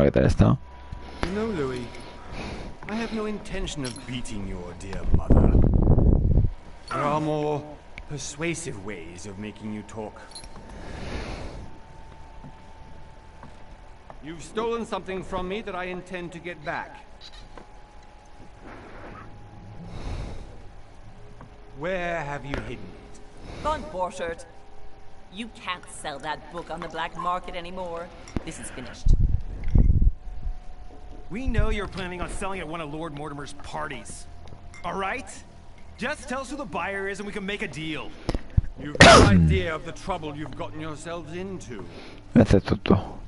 ¿qué tal está? No, Louis. I have no intention of beating your dear mother. There are more persuasive ways of making you talk. You've stolen something from me that I intend to get back. Where have you hidden it? Von Borchert, you can't sell that book on the black market anymore. This is finished. We know you're planning on selling at one of Lord Mortimer's parties. All right? Just tell us who the buyer is and we can make a deal. You've no idea of the trouble you've gotten yourselves into. Este tonto.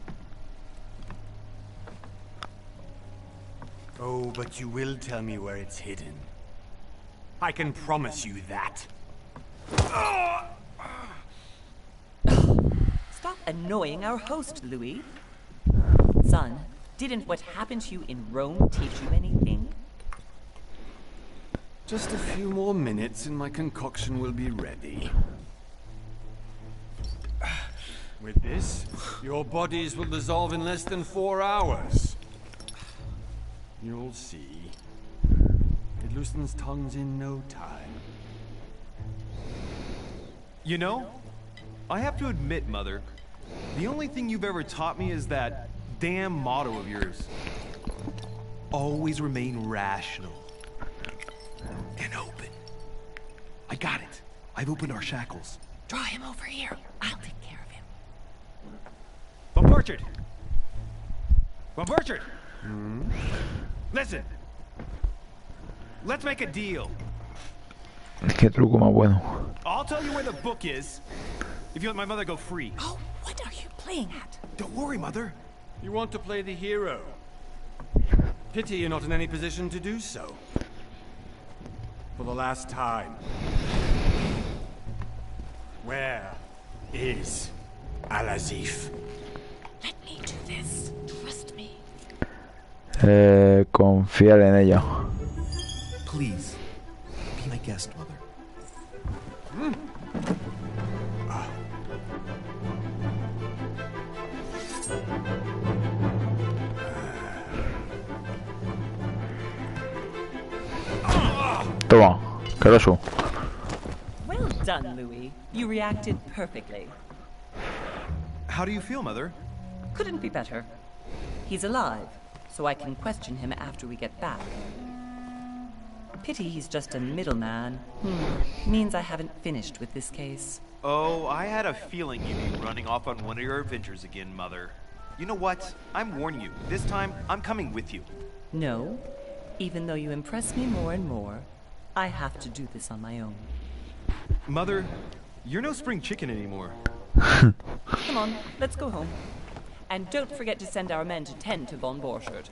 Oh, but you will tell me where it's hidden. I can promise you that. Stop annoying our host, Louis. Son, didn't what happened to you in Rome teach you anything? Just a few more minutes and my concoction will be ready. With this, your bodies will dissolve in less than 4 hours. You'll see. It loosens tongues in no time. You know, I have to admit, Mother, the only thing you've ever taught me is that damn motto of yours. Always remain rational. And open. I got it. I've opened our shackles. Draw him over here. I'll take care of him. Von Borchert! Von Borchert! Listen. Let's make a deal. Qué truco más bueno. I'll tell you where the book is if you let my mother go free. Oh, what are you playing at? Don't worry, Mother. You want to play the hero. Pity you're not in any position to do so. For the last time. Where is Al-Azif? Let me do this. Trust me. Confiar en ella. Please, be my guest, Mother. Toma, carajo. Well done, Louis. You reacted perfectly. How do you feel, Mother? Couldn't be better. He's alive, so I can question him after we get back. Pity he's just a middleman. Means I haven't finished with this case. Oh, I had a feeling you'd be running off on one of your adventures again, Mother. You know what? I'm warning you. This time, I'm coming with you. No. Even though you impress me more and more, I have to do this on my own. Mother, you're no spring chicken anymore. Come on, let's go home. And don't forget to send our men to tend to Von Borchert.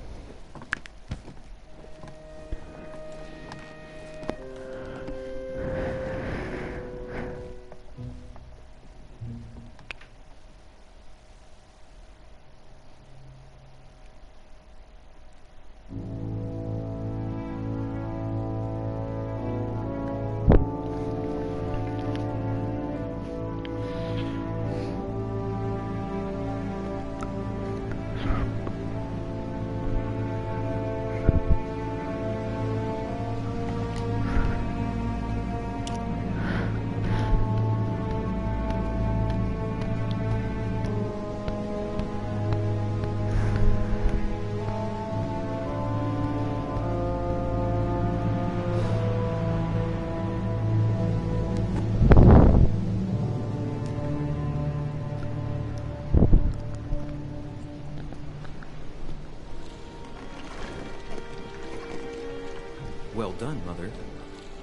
Well done, Mother.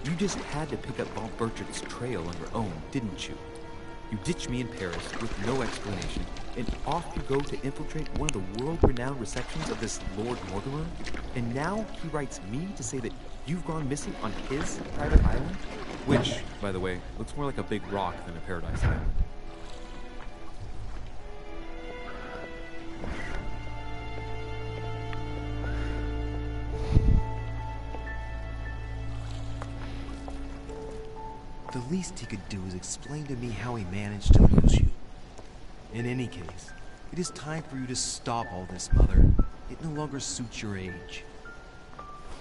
You just had to pick up Von Borchert's trail on your own, didn't you? You ditched me in Paris with no explanation, and off you go to infiltrate one of the world-renowned receptions of this Lord Mortimer? And now he writes me to say that you've gone missing on his private island? Which, by the way, looks more like a big rock than a paradise island. The least he could do is explain to me how he managed to lose you. In any case, it is time for you to stop all this, Mother. It no longer suits your age.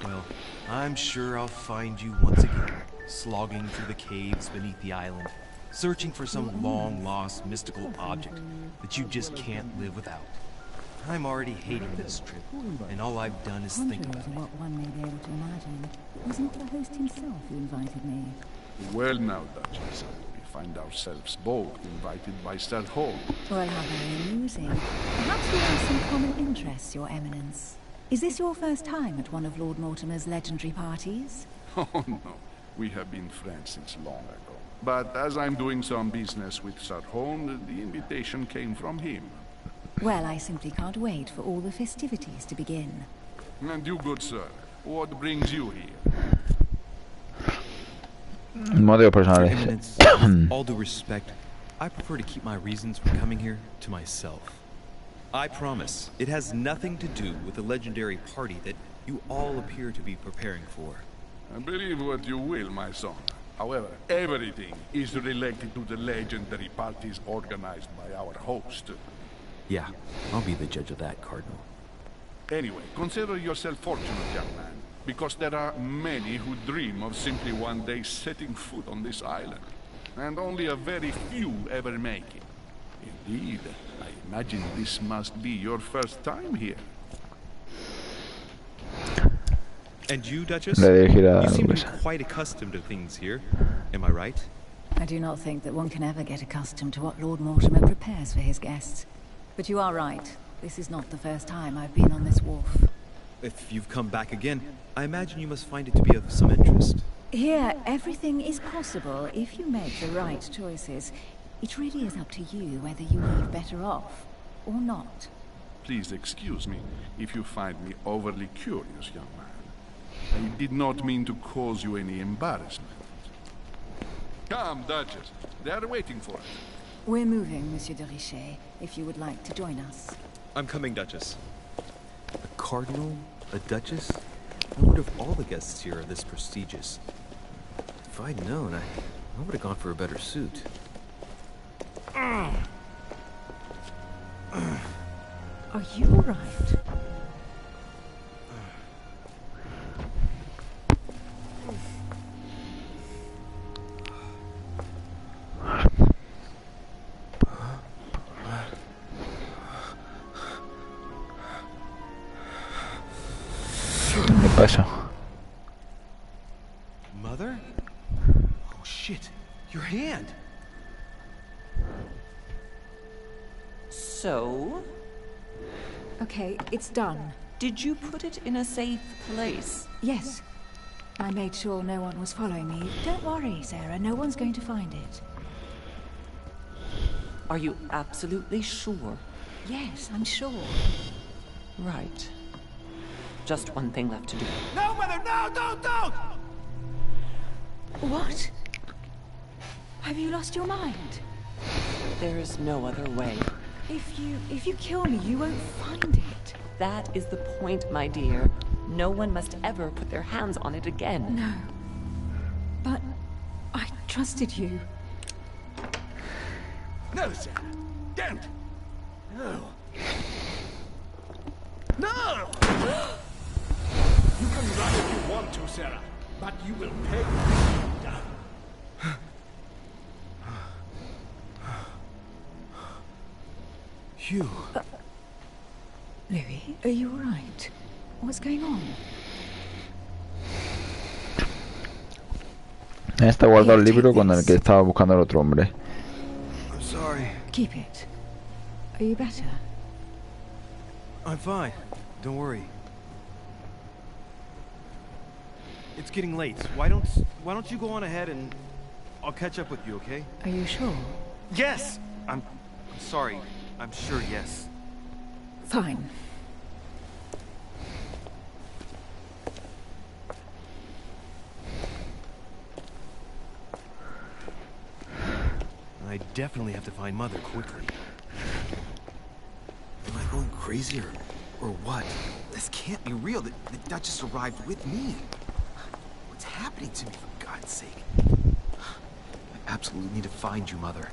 Well, I'm sure I'll find you once again, slogging through the caves beneath the island, searching for some long-lost mystical object that you just can't live without. I'm already hating this trip, and all I've done is think Contrary about to it. what one may be able to imagine, it was not the host himself who invited me. Well now, Duchess, we find ourselves both invited by Sir Hall. Well, how very amusing. Perhaps we have some common interests, Your Eminence. Is this your first time at one of Lord Mortimer's legendary parties? Oh no, we have been friends since long ago. But as I'm doing some business with Sir Hall, the invitation came from him. Well, I simply can't wait for all the festivities to begin. And you, good sir, what brings you here? Motivos Your personales. Eminence, with all due respect, I prefer to keep my reasons for coming here to myself. I promise, it has nothing to do with the legendary party that you all appear to be preparing for. Believe what you will, my son. However, everything is related to the legendary parties organized by our host. Yeah, I'll be the judge of that, Cardinal. Anyway, consider yourself fortunate, young man, because there are many who dream of simply one day setting foot on this island, and only a very few ever make it. Indeed, I imagine this must be your first time here. And you, Duchess? Le dirigir a You seem to be Luisa. quite accustomed to things here. Am I right? I do not think that one can ever get accustomed to what Lord Mortimer prepares for his guests. But you are right. This is not the first time I've been on this wharf. If you've come back again, I imagine you must find it to be of some interest. Here, everything is possible if you make the right choices. It really is up to you whether you leave better off or not. Please excuse me if you find me overly curious, young man. I did not mean to cause you any embarrassment. Come, Duchess. They are waiting for us. We're moving, Monsieur de Richet, if you would like to join us. I'm coming, Duchess. A cardinal? A duchess? I wonder if all the guests here are this prestigious. If I'd known, I would have gone for a better suit. Are you all right? ¿Qué pasa? Mother? Oh shit, your hand! So, Okay, it's done. did you put it in a safe place? Yes. I made sure no one was following me. Don't worry, Sarah. No one's going to find it. Are you absolutely sure? Yes, I'm sure. Right. Just one thing left to do. No, Mother, no, don't! What? Have you lost your mind? There is no other way. If you kill me, you won't find it. That is the point, my dear. No one must ever put their hands on it again. No. But I trusted you. No, Sarah. Don't! No. No! You can run if you want to, Sarah, but you will pay. Hugh. Louis, are you all right? What's going on? Está guardado el libro con el que estaba buscando el otro hombre. I'm sorry. Keep it. Are you better? I'm fine. Don't worry. It's getting late. Why don't you go on ahead and I'll catch up with you, okay? Are you sure? Yes! I'm sorry. I'm sure yes. Fine. I definitely have to find Mother quickly. Am I going crazy or what? This can't be real. The Duchess arrived with me. What's happening to me, for God's sake? I absolutely need to find you, Mother.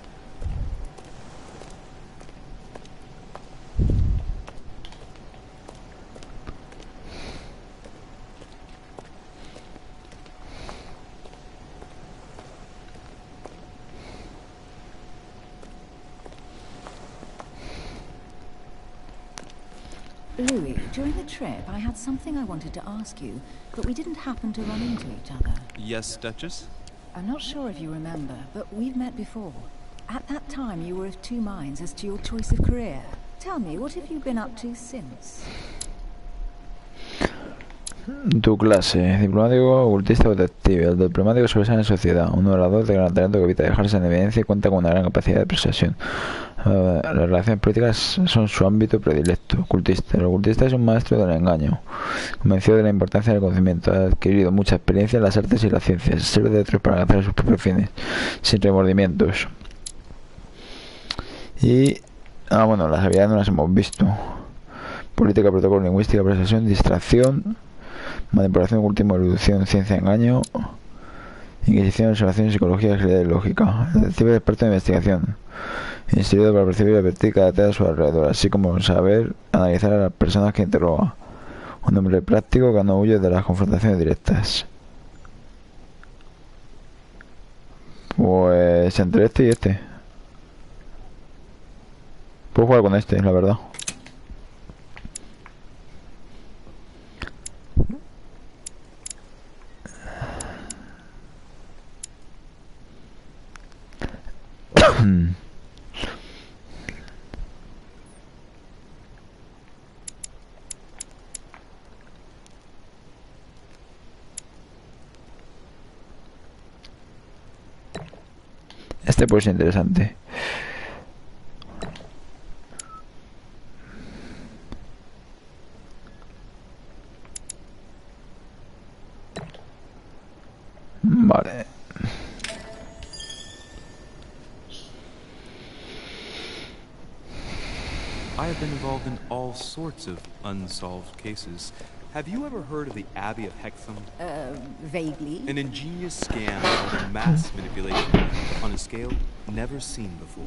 Louis, during the trip, I had something I wanted to ask you, but we didn't happen to run into each other. Yes, Duchess? I'm not sure if you remember, but we've met before. At that time, you were of two minds as to your choice of career. Tell me, what have you been up to since? Tu clase, diplomático, ocultista o detective. El diplomático sobresale en sociedad. Un orador de gran talento que evita dejarse en evidencia y cuenta con una gran capacidad de persuasión. Las relaciones políticas son su ámbito predilecto. Ocultista. El ocultista es un maestro del engaño. Convencido de la importancia del conocimiento. Ha adquirido mucha experiencia en las artes y las ciencias. Sirve de otros para alcanzar sus propios fines, sin remordimientos. Y... bueno, las habilidades no las hemos visto. Política, protocolo, lingüística, persuasión, distracción, manipulación, ocultismo, erudición, ciencia, engaño, inquisición, observación, psicología, agilidad y lógica. El detective es experto en investigación, instruido para percibir y advertir cada detalle a su alrededor, así como saber analizar a las personas que interroga. Un hombre práctico que no huye de las confrontaciones directas. Pues entre este y este. Puedo jugar con este, la verdad. Este puede ser interesante. Vale. I have been involved in all sorts of unsolved cases. Have you ever heard of the Abbey of Hexham? Vaguely. An ingenious scam of mass manipulation on a scale never seen before.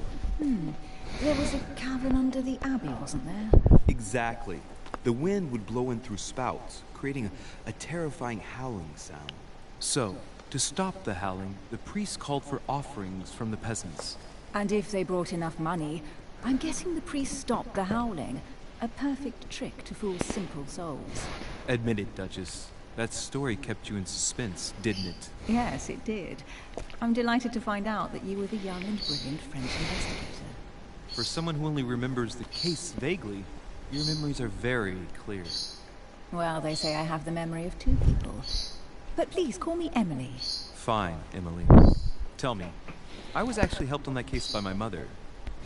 There was a cavern under the abbey, wasn't there? Exactly. The wind would blow in through spouts, creating a terrifying howling sound. So, to stop the howling, the priests called for offerings from the peasants. And if they brought enough money, I'm guessing the priest stopped the howling. A perfect trick to fool simple souls. Admit it, Duchess. That story kept you in suspense, didn't it? Yes, it did. I'm delighted to find out that you were the young and brilliant French investigator. For someone who only remembers the case vaguely, your memories are very clear. Well, they say I have the memory of two people. But please, call me Emily. Fine, Emily. Tell me, I was actually helped on that case by my mother.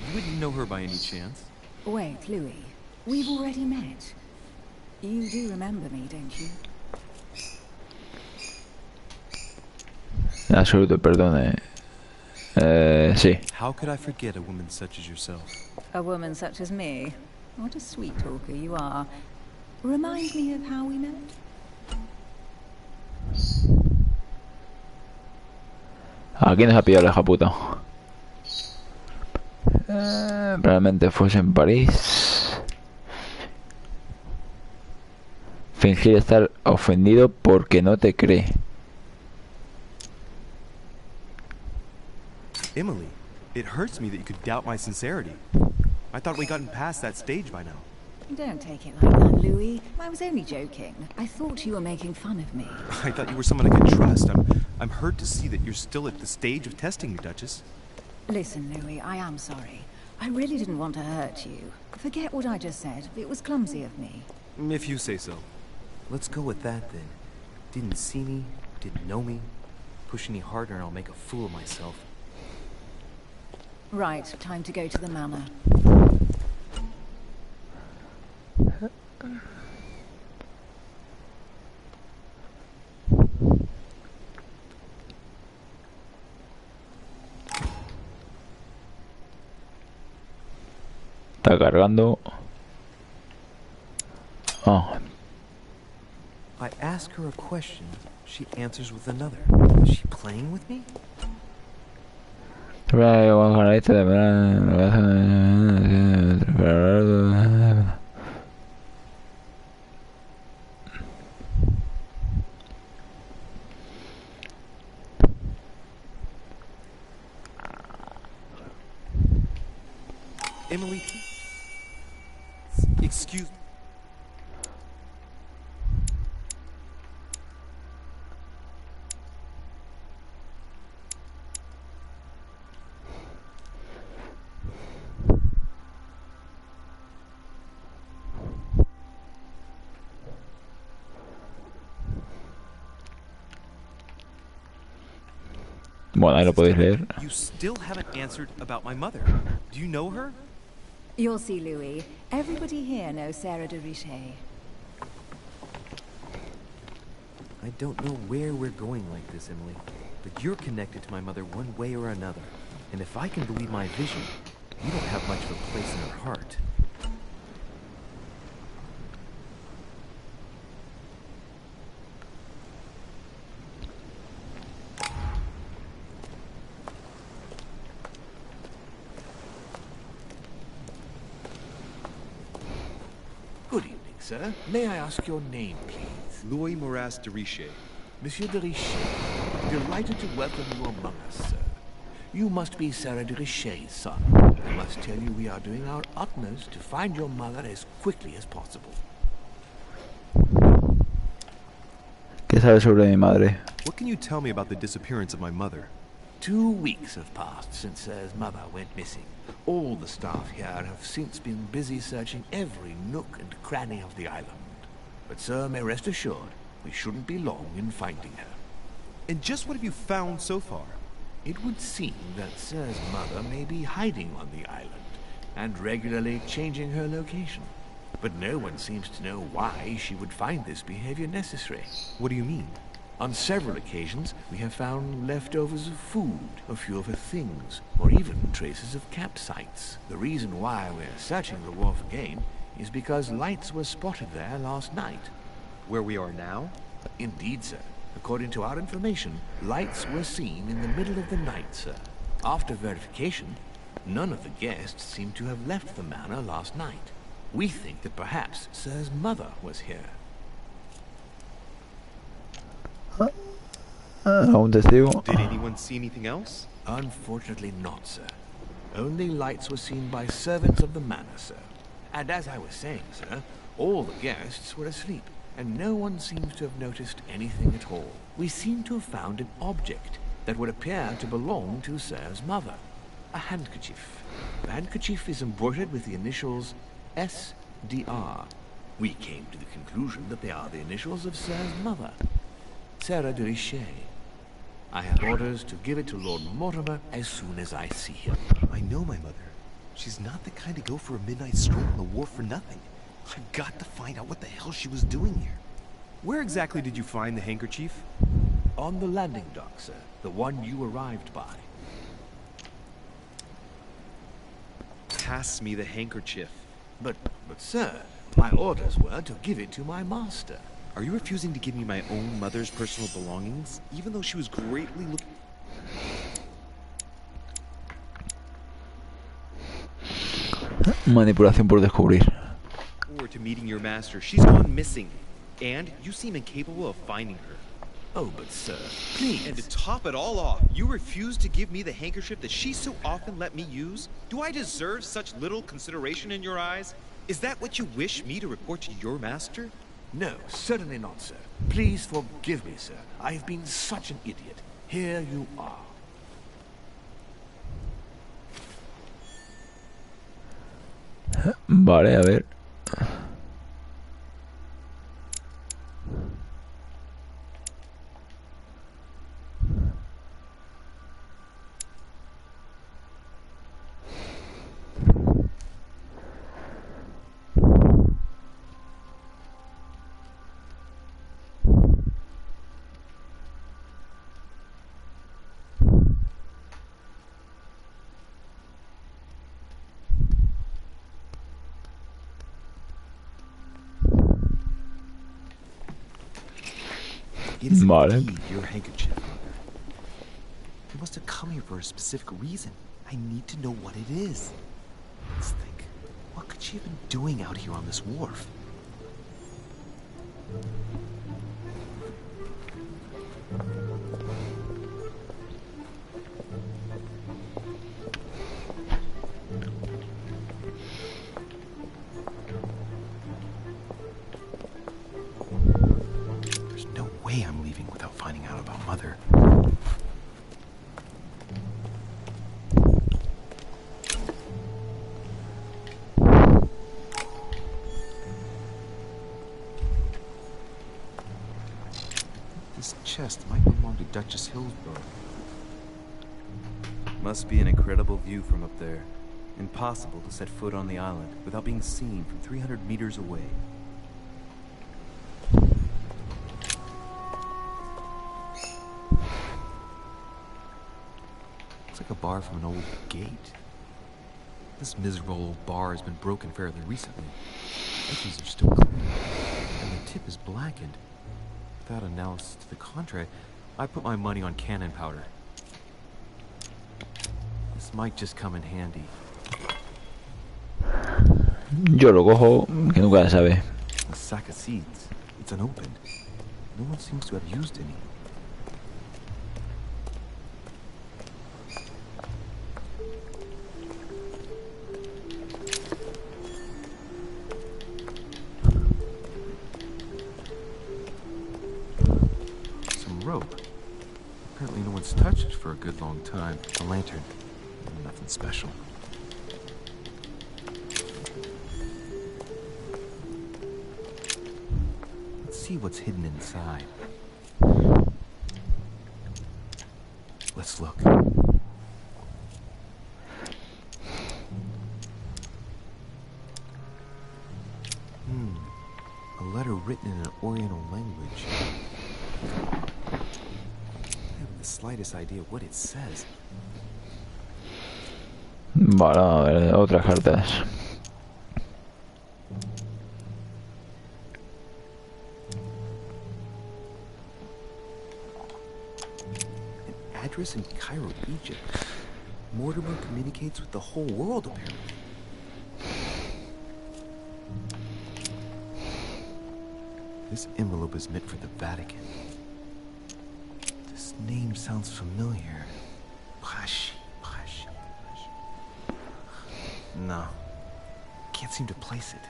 You wouldn't know her by any chance? Wait, Louis. We've already met. You do remember me, don't you? Absoluto, perdone. Sí. How could I forget a woman such as yourself? A woman such as me? What a sweet talker you are. Remind me of how we met? Aquí nos ha pillado la hija puta. Probablemente fuese en París. Fingir estar ofendido porque no te cree. Emily, it hurts me that you could doubt my sincerity. I thought we'd gotten past that stage by now. Don't take it like that, Louis. I was only joking. I thought you were making fun of me. I thought you were someone I could trust. I'm hurt to see that you're still at the stage of testing me, Duchess. Listen, Louis, I am sorry. I really didn't want to hurt you. Forget what I just said. It was clumsy of me. If you say so. Let's go with that then. Didn't see me, didn't know me. Push any harder and I'll make a fool of myself. Right, time to go to the manor. Está cargando. Oh. I ask her a question, she answers with another. Is she playing with me? Emily, excuse... Bueno, ahí lo podéis leer. You still haven't answered about my mother. Do you know her? You'll see, Louis. Everybody here knows Sarah de Richet. I don't know where we're going like this, Emily, but you're connected to my mother one way or another. And if I can believe my vision, you don't have much of a place in her heart. Good evening, sir. May I ask your name, please? Louis Moras de Richet. Monsieur de Richet, delighted to welcome you among us, sir. You must be Sarah de Richet's son. I must tell you we are doing our utmost to find your mother as quickly as possible. ¿Qué sabes sobre mi madre? What can you tell me about the disappearance of my mother? 2 weeks have passed since Sir's mother went missing. All the staff here have since been busy searching every nook and cranny of the island. But Sir may rest assured, we shouldn't be long in finding her. And just what have you found so far? It would seem that Sir's mother may be hiding on the island, and regularly changing her location. But no one seems to know why she would find this behavior necessary. What do you mean? On several occasions, we have found leftovers of food, a few of her things, or even traces of campsites. The reason why we're searching the wharf again is because lights were spotted there last night. Where we are now? Indeed, sir. According to our information, lights were seen in the middle of the night, sir. After verification, none of the guests seem to have left the manor last night. We think that perhaps Sir's mother was here. ¿Un testigo? Did anyone see anything else? Unfortunately not, sir. Only lights were seen by servants of the manor, sir. And as I was saying, sir, all the guests were asleep, and no one seems to have noticed anything at all. We seem to have found an object that would appear to belong to Sir's mother. A handkerchief. The handkerchief is embroidered with the initials S.D.R. We came to the conclusion that they are the initials of Sir's mother, Sarah de Richet. I have orders to give it to Lord Mortimer as soon as I see him. I know my mother. She's not the kind to go for a midnight stroll on the wharf for nothing. I've got to find out what the hell she was doing here. Where exactly did you find the handkerchief? On the landing dock, sir. The one you arrived by. Pass me the handkerchief. But sir, my orders were to give it to my master. Are you refusing to give me my own mother's personal belongings, even though she was greatly looking... Manipulación por descubrir. Forward to meeting your master. She's gone missing, and you seem incapable of finding her. Oh, but sir, please. And to top it all off, you refuse to give me the handkerchief that she so often let me use? Do I deserve such little consideration in your eyes? Is that what you wish me to report to your master? No, certainly not, sir. Please forgive me, sir. I have been such an idiot. Here you are. Vale, a ver. It is Vale. indeed your handkerchief, mother. You must have come here for a specific reason. I need to know what it is. Let's think. What could she have been doing out here on this wharf? There's no way I'm leaving without finding out about Mother. This chest might belong to Duchess Hillsborough. Must be an incredible view from up there. Impossible to set foot on the island without being seen from 300 meters away. Looks like a bar from an old gate. This miserable old bar has been broken fairly recently. Edges are still clean, and the tip is blackened. Without analysis to the contrary, I put my money on cannon powder. This might just come in handy. Yo lo cojo, que nunca se sabe. A sack of seeds. It's unopened. No one seems to have used any. Some rope. Apparently no one's touched it for a good long time. A lantern. Nothing special. See what's hidden inside. Let's look. A letter written in an Oriental language. I have the slightest idea what it says. Vale, a ver, otras cartas. Address in Cairo, Egypt. Mortimer communicates with the whole world, apparently. This envelope is meant for the Vatican. This name sounds familiar. Pashi. No. Can't seem to place it.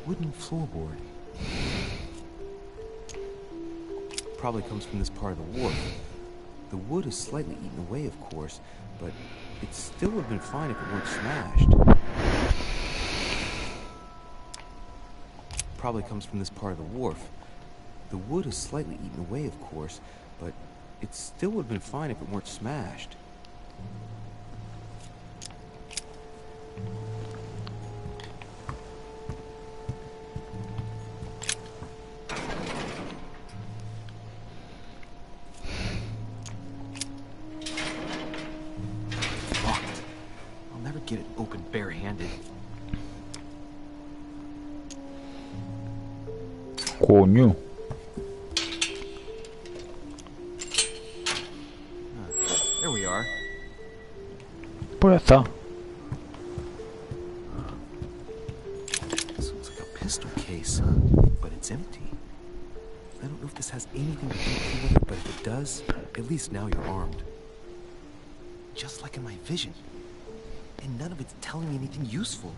Wooden floorboard. Probably comes from this part of the wharf. The wood is slightly eaten away, of course, but it still would have been fine if it weren't smashed. Probably comes from this part of the wharf. The wood is slightly eaten away, of course, but it still would have been fine if it weren't smashed. Locked. I'll never get it open bare-handed. Coño. There we are. Pues ya está. This looks like a pistol case, but it's empty. I don't know if this has anything to do with it, but if it does, at least now you're armed. Just like in my vision. And none of it's telling me anything useful.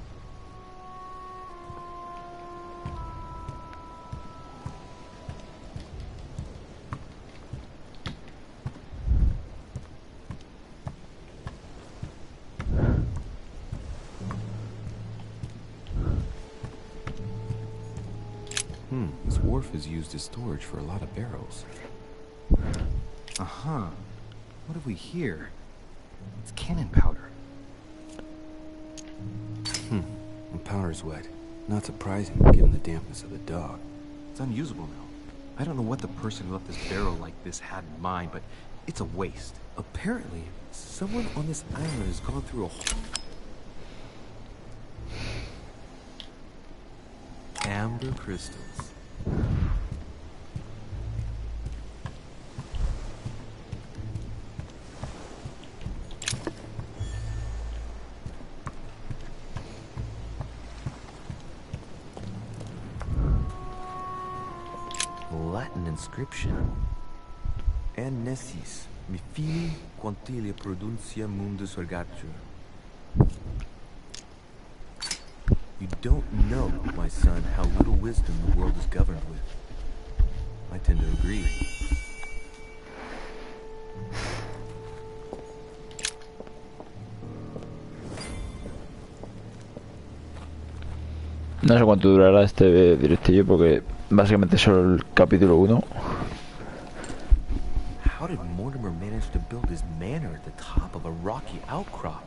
This wharf is used as storage for a lot of barrels. Uh-huh. What have we here? It's cannon powder. The powder's wet. Not surprising, given the dampness of the dog. It's unusable now. I don't know what the person who left this barrel like this had in mind, but it's a waste. Apparently, someone on this island has gone through a whole... Amber crystals. Latin inscription. and nessis, mi fili quantilia produncia mundus ergatur. You don't know, my son, how little wisdom the world is governed with. I tend to agree. No sé cuánto durará este directillo porque básicamente es solo el capítulo 1. How did Mortimer manage to build his manor at the top of a rocky outcrop?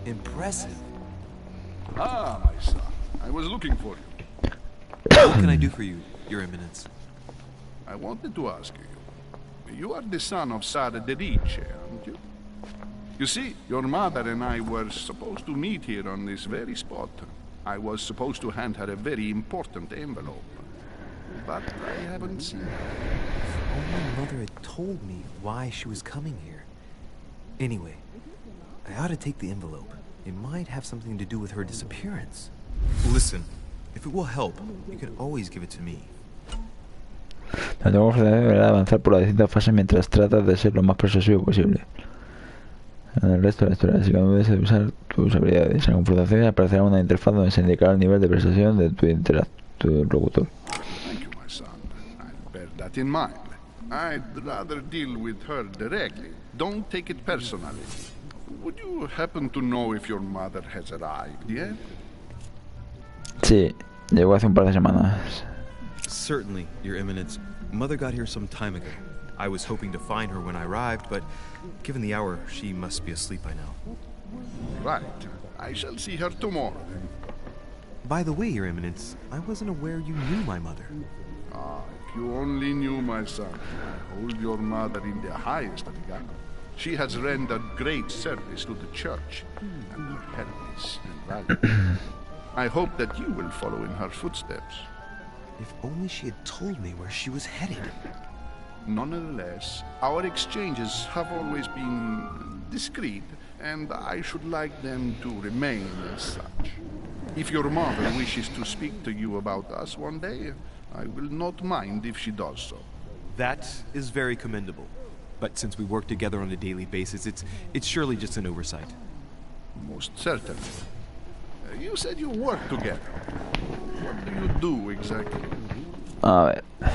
Impressive. Ah, my son. I was looking for you. What can I do for you, Your Eminence? I wanted to ask you. You are the son of Sara de Riche, aren't you? You see, your mother and I were supposed to meet here on this very spot. I was supposed to hand her a very important envelope. But I haven't seen her. Oh, my mother had told me why she was coming here. Anyway, I ought to take the envelope. It might have something to do with her disappearance. Listen, if it will help, you can always give it to me. La tengo que deberá avanzar por las distintas fases mientras tratas de ser lo más persuasivo posible. En el resto de la historia, si cada vez usar tus habilidades en confrontaciones, aparecerá una interfaz donde se indicará el nivel de persuasión de tu interlocutor. Thank you, my son. I'll bear that in mind. I'd rather deal with her directly. Don't take it personally. Would you happen to know if your mother has arrived yet? Sí, llegó hace un par de semanas. Certainly, Your Eminence. Mother got here some time ago. I was hoping to find her when I arrived, but given the hour, she must be asleep by now. Right. I shall see her tomorrow. By the way, Your Eminence, I wasn't aware you knew my mother. Ah, if you only knew, my son. I hold your mother in the highest regard. She has rendered great service to the church, and her help is invaluable. I hope that you will follow in her footsteps. If only she had told me where she was headed. Nonetheless, our exchanges have always been discreet, and I should like them to remain as such. If your mother wishes to speak to you about us one day, I will not mind if she does so. That is very commendable. But since we work together on a daily basis, it's surely just an oversight. Most certainly. You said you work together. What do you do exactly? A ver.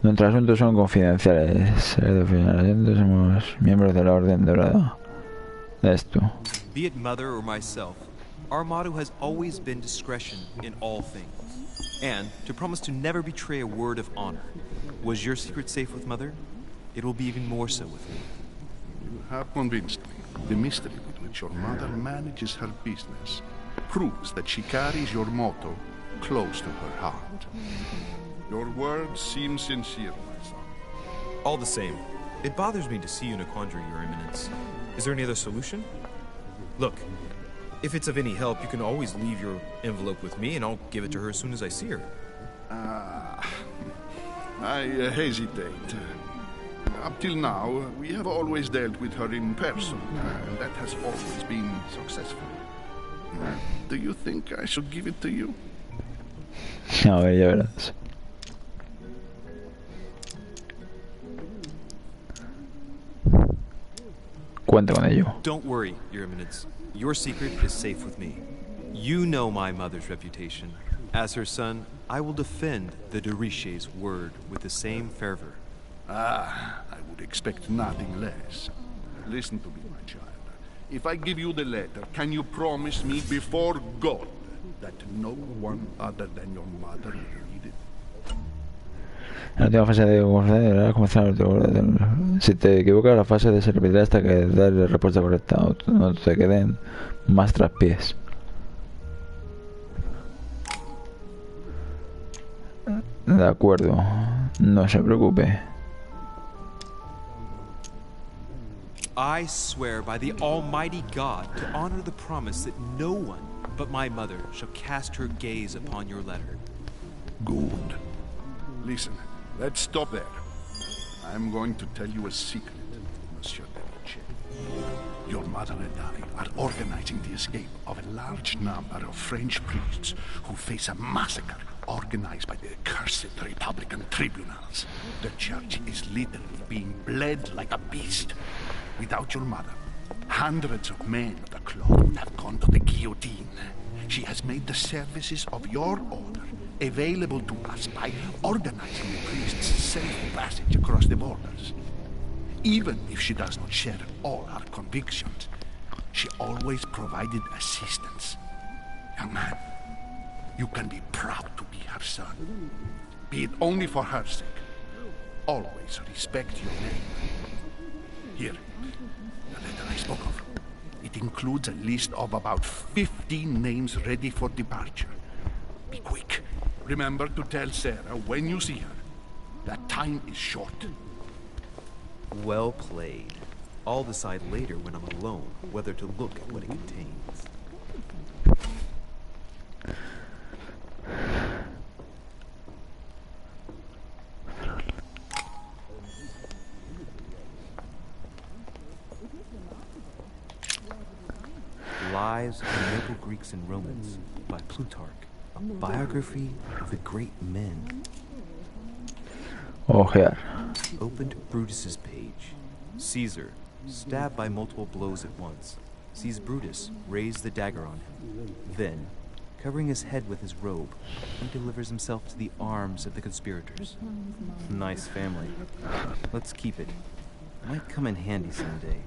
Nuestros asuntos son confidenciales. Somos miembros de la Orden Dorada. Esto. Be it Mother or myself, our motto has always been discretion in all things. And to promise to never betray a word of honor. Was your secret safe with Mother? It will be even more so with me. You have convinced me. The mystery with which your mother manages her business proves that she carries your motto close to her heart. Your words seem sincere, my son. All the same, it bothers me to see you in a quandary, Your Eminence. Is there any other solution? Look, if it's of any help, you can always leave your envelope with me and I'll give it to her as soon as I see her. I hesitate. Up till now, we have always dealt with her in person, and that has always been successful. Do you think I should give it to you? A ver, ya verás. Cuenta con ello. Don't worry, Your Eminence. Your secret is safe with me. You know my mother's reputation. As her son, I will defend the de Riche's word with the same fervor. I would expect nothing less. Listen to me, my child. If I give you the letter, can you promise me before God that no one other than your mother will read it. En la última fase de comenzar si te equivocas, la fase se repetirá hasta que des la respuesta correcta o no te queden más traspiés. De acuerdo, no se preocupe. I swear by the Almighty God to honor the promise that no one but my mother shall cast her gaze upon your letter. Good. Listen, let's stop there. I'm going to tell you a secret, Monsieur Device. Your mother and I are organizing the escape of a large number of French priests who face a massacre organized by the accursed Republican tribunals. The church is literally being bled like a beast. Without your mother, hundreds of men of the cloth would have gone to the guillotine. She has made the services of your order available to us by organizing the priests' safe passage across the borders. Even if she does not share all our convictions, she always provided assistance. Young man, you can be proud to be her son. Be it only for her sake. Always respect your name. Here, the letter I spoke of. It includes a list of about 15 names ready for departure. Be quick. Remember to tell Sarah when you see her that time is short. Well played. I'll decide later when I'm alone whether to look at what it contains. Lives of the Noble Greeks and Romans by Plutarch. A biography of the great men. Ojear. Opened Brutus's page. Caesar, stabbed by multiple blows at once, sees Brutus raise the dagger on him. Then, covering his head with his robe, he delivers himself to the arms of the conspirators. Nice family. Let's keep it. Might come in handy someday.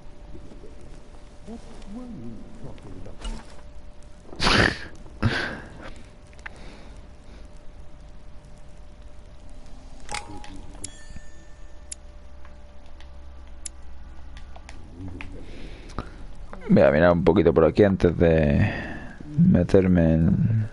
Voy a mirar un poquito por aquí antes de meterme en...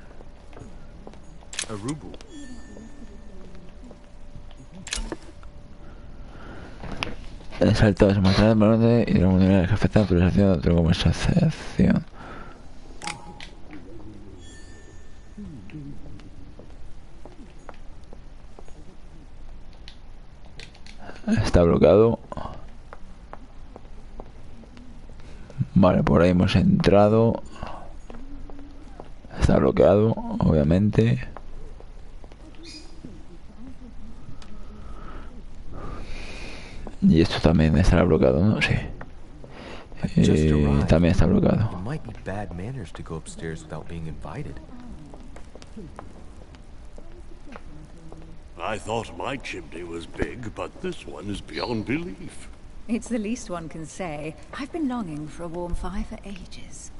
El salto de mostrar el balón y la mundial del jefe de autorización de otra conversación. Está bloqueado. Vale, por ahí hemos entrado. Está bloqueado, obviamente. Y esto también estará bloqueado, ¿no? Sí. También está bloqueado. I thought my chimney was big, but this one is beyond belief. It's the least one can say. I've been longing for a warm fire for ages.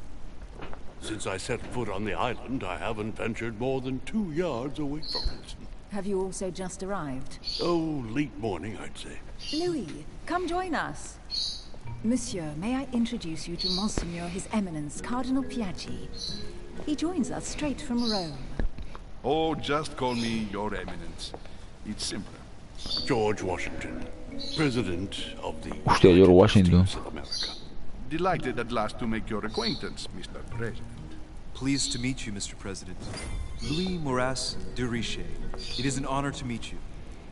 Since I set foot on the island, I haven't ventured more than 2 yards away from it. Have you also just arrived? Oh, late morning, I'd say. Louis, come join us. Monsieur, may I introduce you to Monseigneur His Eminence, Cardinal Piaggi. He joins us straight from Rome. Oh, just call me Your Eminence. It's simpler. George Washington, President of the George United States of America. Delighted at last to make your acquaintance, Mr. President. Pleased to meet you, Mr. President. Louis Moras de Riche. It is an honor to meet you.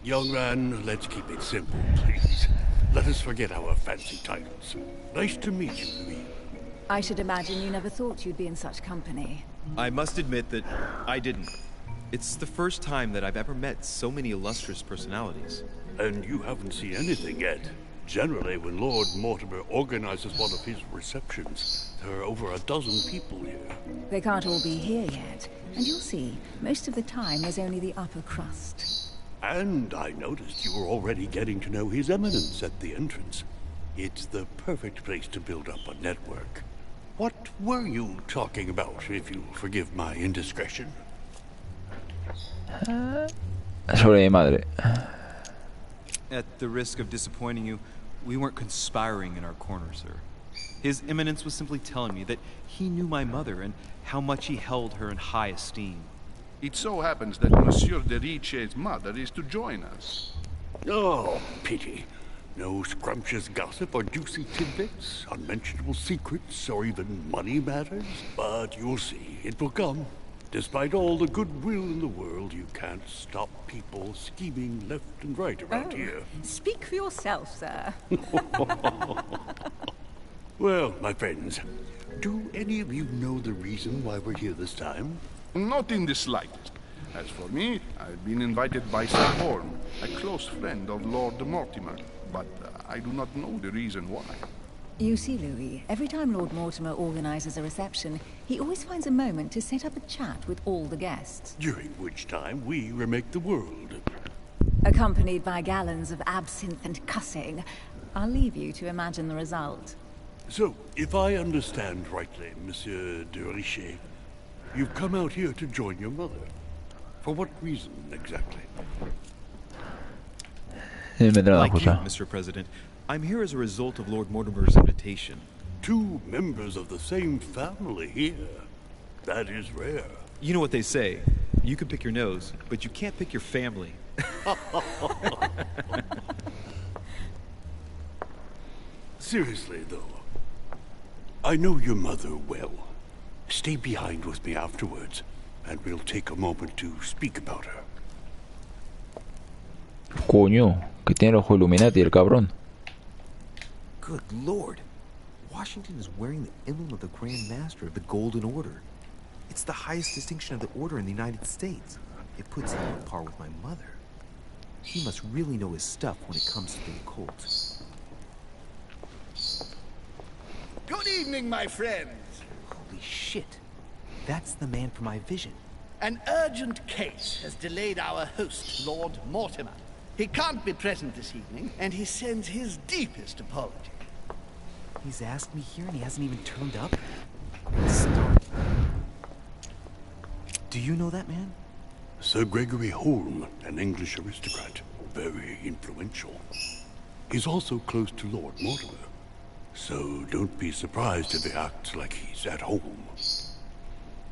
Young man, let's keep it simple, please. Let us forget our fancy titles. Nice to meet you, Louis. I should imagine you never thought you'd be in such company. I must admit that I didn't. It's the first time that I've ever met so many illustrious personalities. And you haven't seen anything yet. Generally, when Lord Mortimer organizes one of his receptions, there are over a dozen people here. They can't all be here yet. And you'll see, most of the time there's only the upper crust. And I noticed you were already getting to know His Eminence at the entrance. It's the perfect place to build up a network. What were you talking about, if you forgive my indiscretion? Sobre mi madre. At the risk of disappointing you, we weren't conspiring in our corner, sir. His Eminence was simply telling me that he knew my mother and how much he held her in high esteem. It so happens that Monsieur Directito's mother is to join us. Oh, pity. No scrumptious gossip or juicy tidbits, unmentionable secrets, or even money matters. But you'll see, it will come. Despite all the goodwill in the world, you can't stop people scheming left and right around here. Speak for yourself, sir. Well, my friends, do any of you know the reason why we're here this time? Not in the slightest. As for me, I've been invited by Sir Horn, a close friend of Lord Mortimer, but I do not know the reason why. You see, Louis, every time Lord Mortimer organizes a reception, he always finds a moment to set up a chat with all the guests. During which time we remake the world. Accompanied by gallons of absinthe and cussing. I'll leave you to imagine the result. So, if I understand rightly, Monsieur Direcito, you've come out here to join your mother. For what reason, exactly? Like you, Mr. President, I'm here as a result of Lord Mortimer's invitation. 2 members of the same family here. That is rare. You know what they say. You can pick your nose, but you can't pick your family. Seriously, though. I know your mother well. Stay behind with me afterwards, and we'll take a moment to speak about her. Coño, que tiene el ojo Illuminati el cabrón. Good lord. Washington is wearing the emblem of the Grand Master of the Golden Order. It's the highest distinction of the order in the United States. It puts him on par with my mother. He must really know his stuff when it comes to the occult. Good evening, my friends. Holy shit. That's the man for my vision. An urgent case has delayed our host, Lord Mortimer. He can't be present this evening, and he sends his deepest apology. He's asked me here and he hasn't even turned up? Stop. Do you know that man? Sir Gregory Holm, an English aristocrat. Very influential. He's also close to Lord Mortimer. So don't be surprised if he acts like he's at home.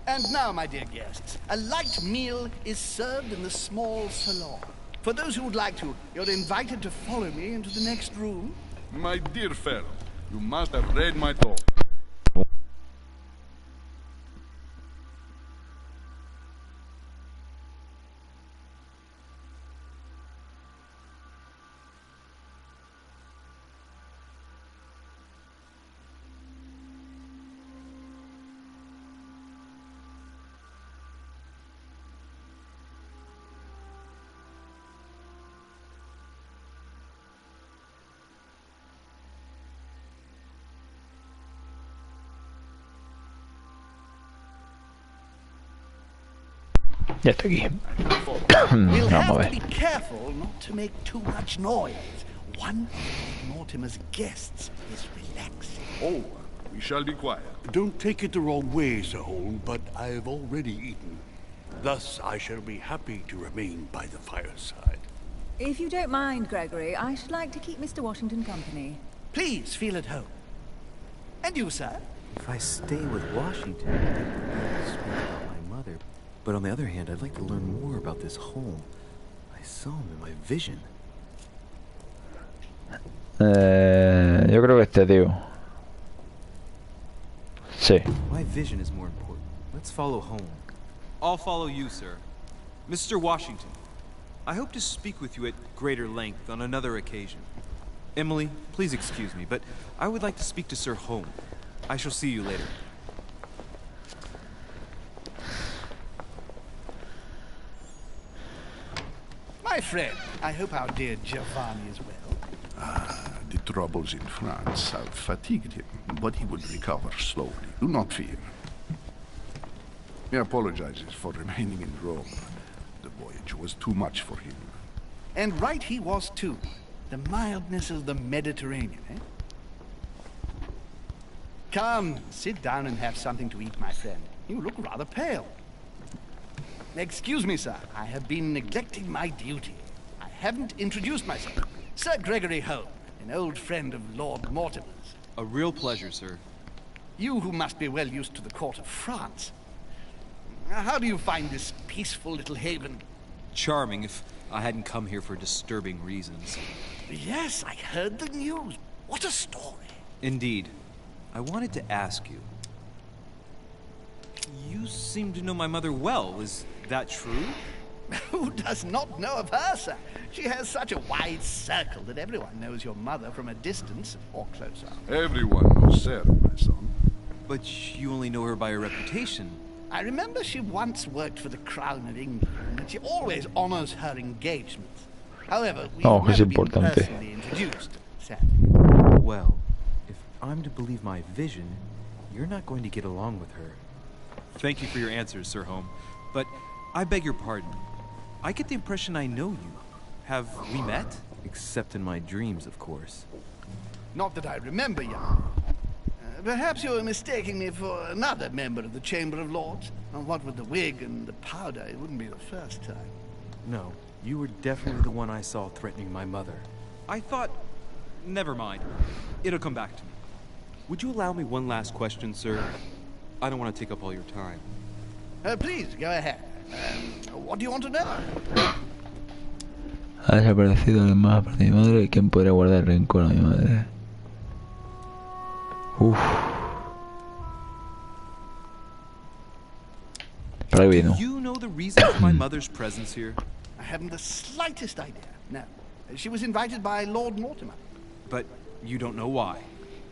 And now, my dear guests, a light meal is served in the small salon. For those who would like to, you're invited to follow me into the next room. My dear fellow, you must have read my thoughts. Ya está aquí. We'll Vamos a have ver. to be careful not to make too much noise. One of Mortimer's guests is relaxing. Oh, we shall be quiet. Don't take it the wrong way, Sir Holm, but I've already eaten. Thus, I shall be happy to remain by the fireside. If you don't mind, Gregory, I should like to keep Mr. Washington company. Please feel at home. And you, sir? If I stay with Washington, I'll speak about my mother. But on the other hand, I'd like to learn more about this home. I saw him in my vision. Yo creo que este tío. Sí. My vision is more important. Let's follow home. I'll follow you, sir. Mr. Washington, I hope to speak with you at greater length on another occasion. Emily, please excuse me, but I would like to speak to Sir Holm. I shall see you later. My friend, I hope our dear Giovanni is well. The troubles in France have fatigued him, but he will recover slowly. Do not fear. He apologizes for remaining in Rome. The voyage was too much for him. And right he was too. The mildness of the Mediterranean, eh? Come, sit down and have something to eat, my friend. You look rather pale. Excuse me, sir. I have been neglecting my duty. I haven't introduced myself. Sir Gregory Home, an old friend of Lord Mortimer's. A real pleasure, sir. You who must be well used to the court of France. How do you find this peaceful little haven? Charming if I hadn't come here for disturbing reasons. Yes, I heard the news. What a story. Indeed. I wanted to ask you. You seem to know my mother well. Is that true? Who does not know of her, sir? She has such a wide circle that everyone knows your mother from a distance or close up. Everyone knows Sarah, my son. But you only know her by her reputation. I remember she once worked for the Crown of England, and she always honors her engagements. However, we've never been personally introduced, sadly. Well, if I'm to believe my vision, you're not going to get along with her. Thank you for your answers, Sir Home. But I beg your pardon. I get the impression I know you. Have we met? Except in my dreams, of course. Not that I remember, young. Perhaps you're mistaking me for another member of the Chamber of Lords. And what with the wig and the powder, it wouldn't be the first time. No, you were definitely the one I saw threatening my mother. I thought... Never mind. It'll come back to me. Would you allow me one last question, sir? I don't want to take up all your time. Please, go ahead. What do you want to know? Ha desaparecido alguien más aparte de mi madre. ¿Quién podría guardar rencor a mi madre? Uf. Para que vino. Do you know the reason for my mother's presence here? I haven't the slightest idea. No. She was invited by Lord Mortimer. But you don't know why?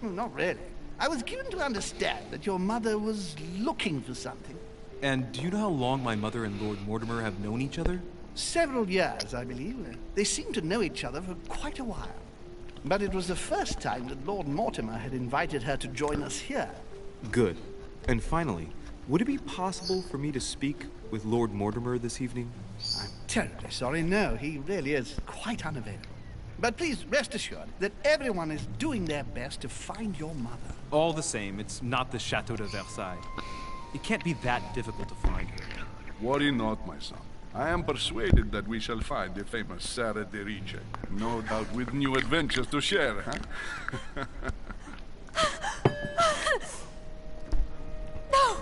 Well, not really. I was given to understand that your mother was looking for something. And do you know how long my mother and Lord Mortimer have known each other? Several years, I believe. They seemed to know each other for quite a while. But it was the first time that Lord Mortimer had invited her to join us here. Good. And finally, would it be possible for me to speak with Lord Mortimer this evening? I'm terribly sorry, no. He really is quite unavailable. But please rest assured that everyone is doing their best to find your mother. All the same, it's not the Chateau de Versailles. It can't be that difficult to find her. Worry not, my son. I am persuaded that we shall find the famous Sarah de Rice. No doubt with new adventures to share, huh? No!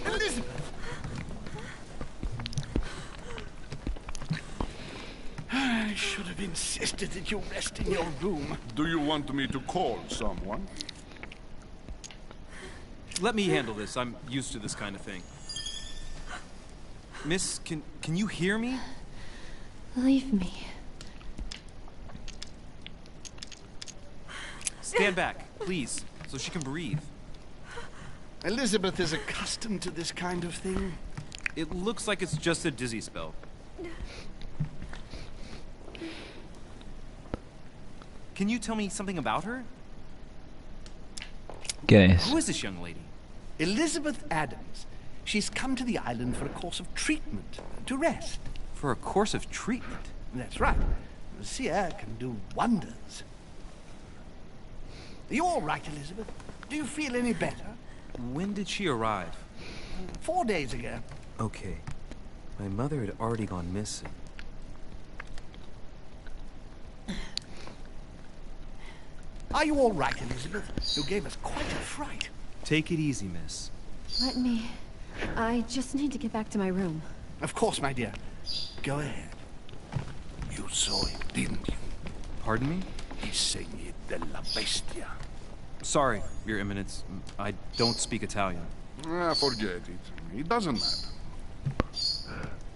Elizabeth! I should have insisted that you rest in your room. Do you want me to call someone? Let me handle this. I'm used to this kind of thing. Miss, can you hear me? Leave me. Stand back, please, so she can breathe. Elizabeth is accustomed to this kind of thing. It looks like it's just a dizzy spell. Can you tell me something about her? Guess. Who is this young lady? Elizabeth Adams. She's come to the island for a course of treatment, to rest. For a course of treatment? That's right. Sea air can do wonders. Are you all right, Elizabeth? Do you feel any better? When did she arrive? 4 days ago. Okay. My mother had already gone missing. Are you all right, Elizabeth? You gave us quite a fright. Take it easy, miss. Let me... I just need to get back to my room. Of course, my dear. Go ahead. You saw him, didn't you? Pardon me? Disegni della bestia. Sorry, Your Eminence. I don't speak Italian. Forget it. It doesn't matter.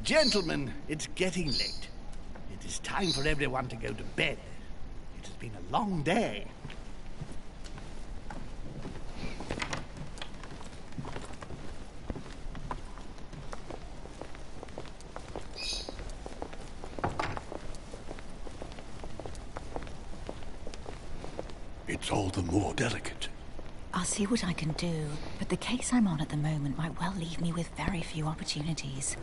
Gentlemen, it's getting late. It is time for everyone to go to bed. It has been a long day. It's all the more delicate. I'll see what I can do, but the case I'm on at the moment might well leave me with very few opportunities.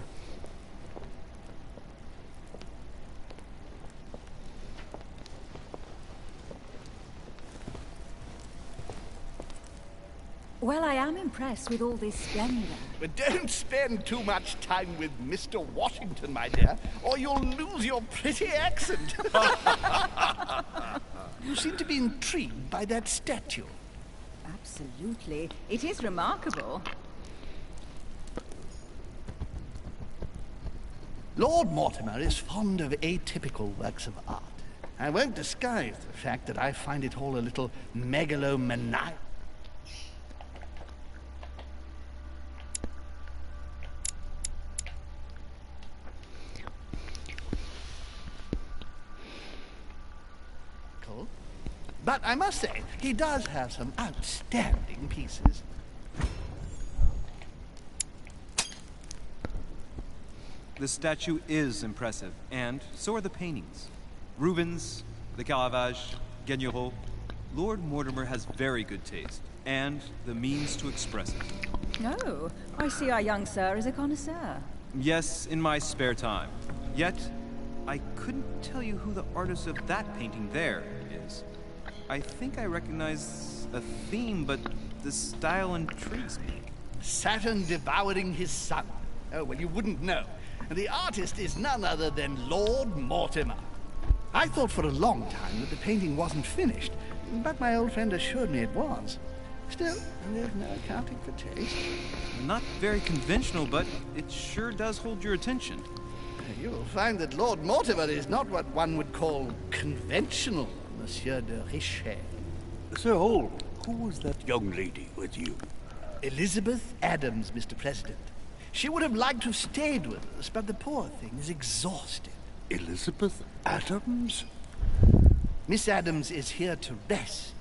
Well, I am impressed with all this splendor. But don't spend too much time with Mr. Washington, my dear, or you'll lose your pretty accent. You seem to be intrigued by that statue. Absolutely. It is remarkable. Lord Mortimer is fond of atypical works of art. I won't disguise the fact that I find it all a little megalomaniacal. But I must say, he does have some outstanding pieces. The statue is impressive, and so are the paintings. Rubens, the Caravage, Guignero. Lord Mortimer has very good taste, and the means to express it. Oh, I see our young sir is a connoisseur. Yes, in my spare time. Yet, I couldn't tell you who the artist of that painting there is. I think I recognize a theme, but the style intrigues me. Saturn devouring his son. Oh, well, you wouldn't know. The artist is none other than Lord Mortimer. I thought for a long time that the painting wasn't finished, but my old friend assured me it was. Still, there's no accounting for taste. Not very conventional, but it sure does hold your attention. You'll find that Lord Mortimer is not what one would call conventional, Monsieur de Richet. Sir Hall, who was that young lady with you? Elizabeth Adams, Mr. President. She would have liked to have stayed with us, but the poor thing is exhausted. Elizabeth Adams? Miss Adams is here to rest.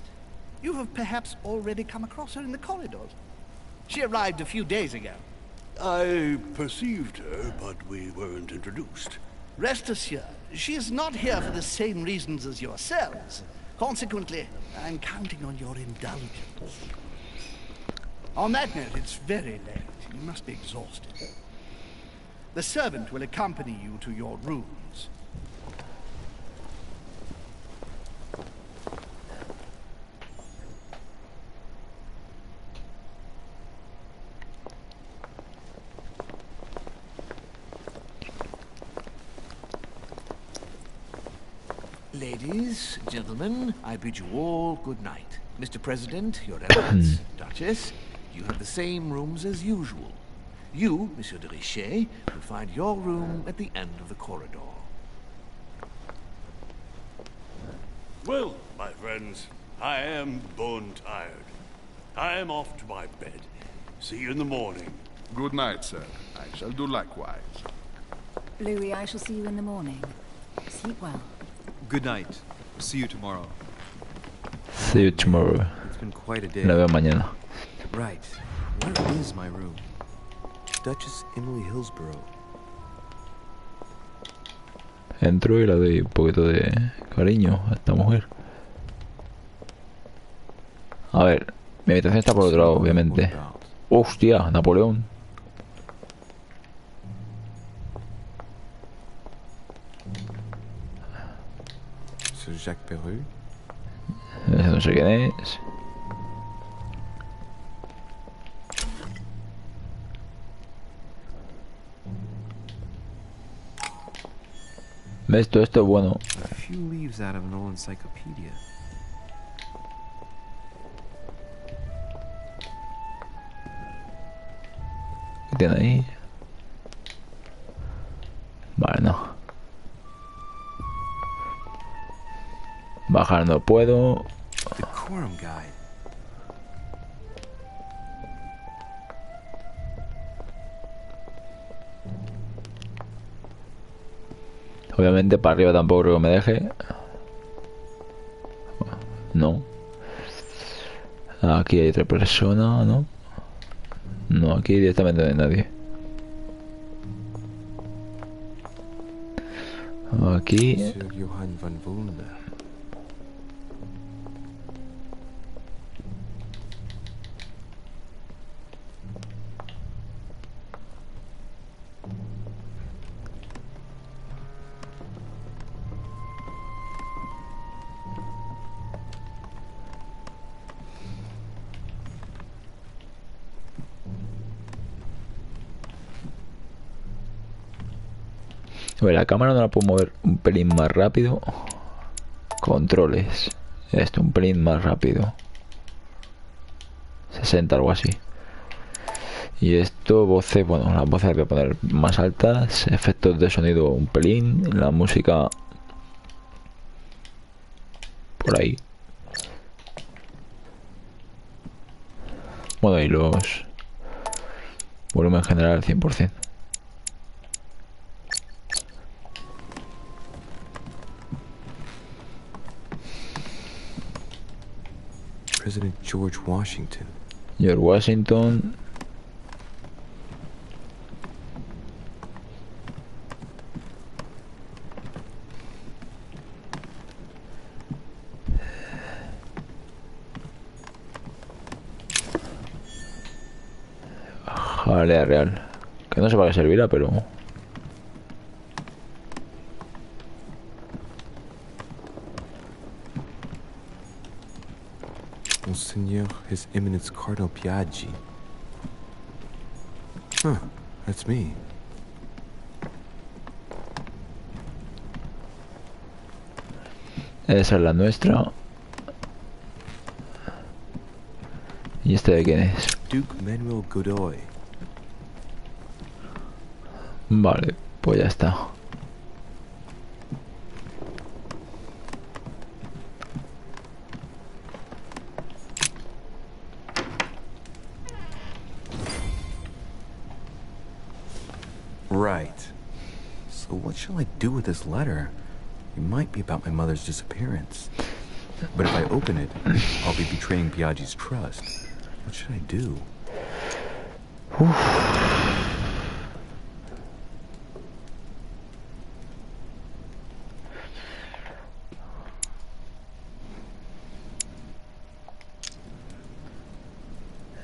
You have perhaps already come across her in the corridors. She arrived a few days ago. I perceived her, but we weren't introduced. Rest assured, she is not here for the same reasons as yourselves. Consequently, I'm counting on your indulgence. On that note, it's very late. You must be exhausted. The servant will accompany you to your rooms. Ladies, gentlemen, I bid you all good night. Mr. President, Your Eminence, Duchess, you have the same rooms as usual. You, Monsieur de Richet, will find your room at the end of the corridor. Well, my friends, I am bone tired. I am off to my bed. See you in the morning. Good night, sir. I shall do likewise. Louis, I shall see you in the morning. Sleep well. Good night. See you tomorrow. See you tomorrow. It's been quite a day. La veo mañana. Right. Where is my room? Duchess Emily Hillsborough. Entro y le doy un poquito de cariño a esta mujer. A ver, mi habitación está por otro lado, obviamente. Hostia, Napoleón. Sir Jacques Perru. No sé quién es. ¿Ves? Todo esto es bueno. A few leaves out of an old encyclopedia. ¿Qué tiene ahí? Vale, no. Bajar no puedo. The Quorum Guide. Obviamente para arriba tampoco creo que me deje. No. Aquí hay otra persona, ¿no? No, aquí directamente no hay nadie. Aquí. Sir Johann van Vulner. Bueno, la cámara no la puedo mover un pelín más rápido. Controles. Esto, un pelín más rápido. 60, algo así. Y esto, voces, bueno, las voces las voy a poner más altas. Efectos de sonido un pelín. La música por ahí. Bueno, y los volumen general al 100%. President George Washington. George Washington. Jalea real. Que no sé para qué servirá, pero... Monsignor, His Eminence Cardinal Piaggi. Huh, that's me. Esa es la nuestra. ¿Y este de quién es? Duke Manuel Godoy. Vale, pues ya está. Right. So what shall I do with this letter? It might be about my mother's disappearance. But if I open it, I'll be betraying Piaggi's trust. What should I do?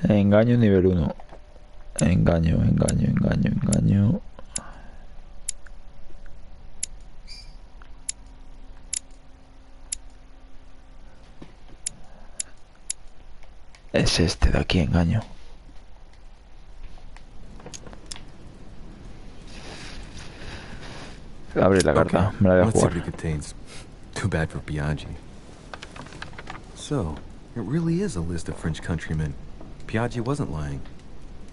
Engaño nivel 1. Engaño, engaño, engaño, engaño. Es este de aquí, engaño. Abre la carta, me la voy a Let's see jugar. what it contains. Too bad for Piaggi. So, it really is a list of French countrymen. Piaggi wasn't lying.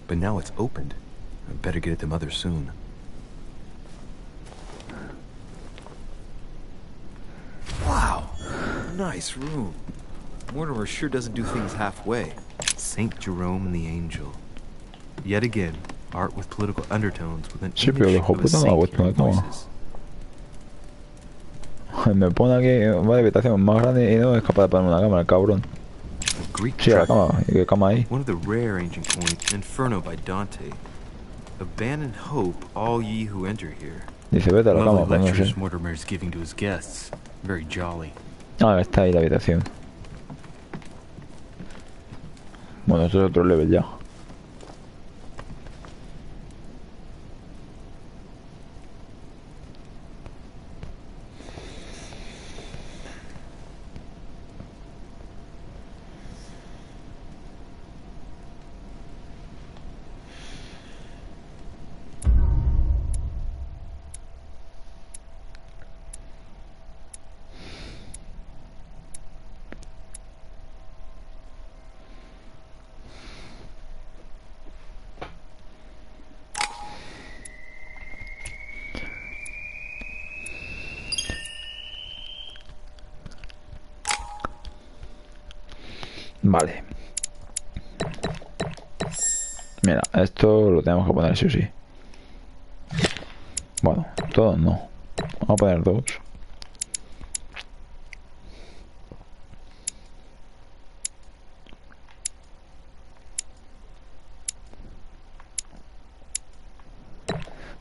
But now it's opened. I better get it to Mother soon. Wow! Nice room. Mortimer sure doesn't do things halfway. Saint Jerome and the Angel. Yet again, art with political undertones with an Sí, pero image el hijo of a puta no la ha saint puesto en la hearing cama. voices. Me pone aquí, vale, habitación más grande y no es capaz de ponerme una cama, el cabrón. Greek Sí, la cama, ¿y qué cama hay? One of the rare ancient coins, Inferno by Dante. Abandon hope, all ye who enter here. Dice, vete a la cama, Lovely pues no lectures sé. Mortimer's giving to his guests. Very jolly. Ah, está ahí la habitación. Bueno, esto es otro level ya. Vale. Mira, esto lo tenemos que poner sí o sí. Bueno, todos no. Vamos a poner dos.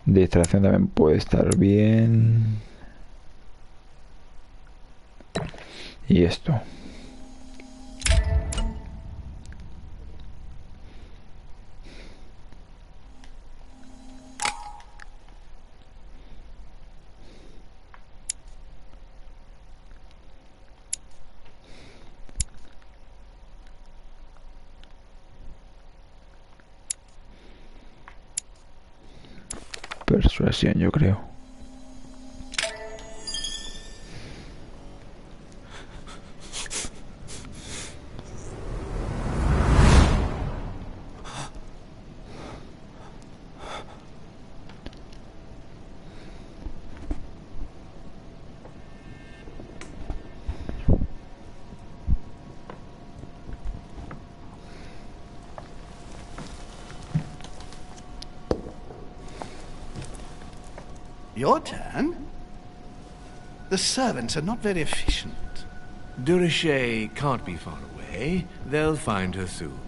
Distracción también puede estar bien. Y esto. Persuasión, yo creo. Your turn? The servants are not very efficient. Direcito can't be far away. They'll find her soon.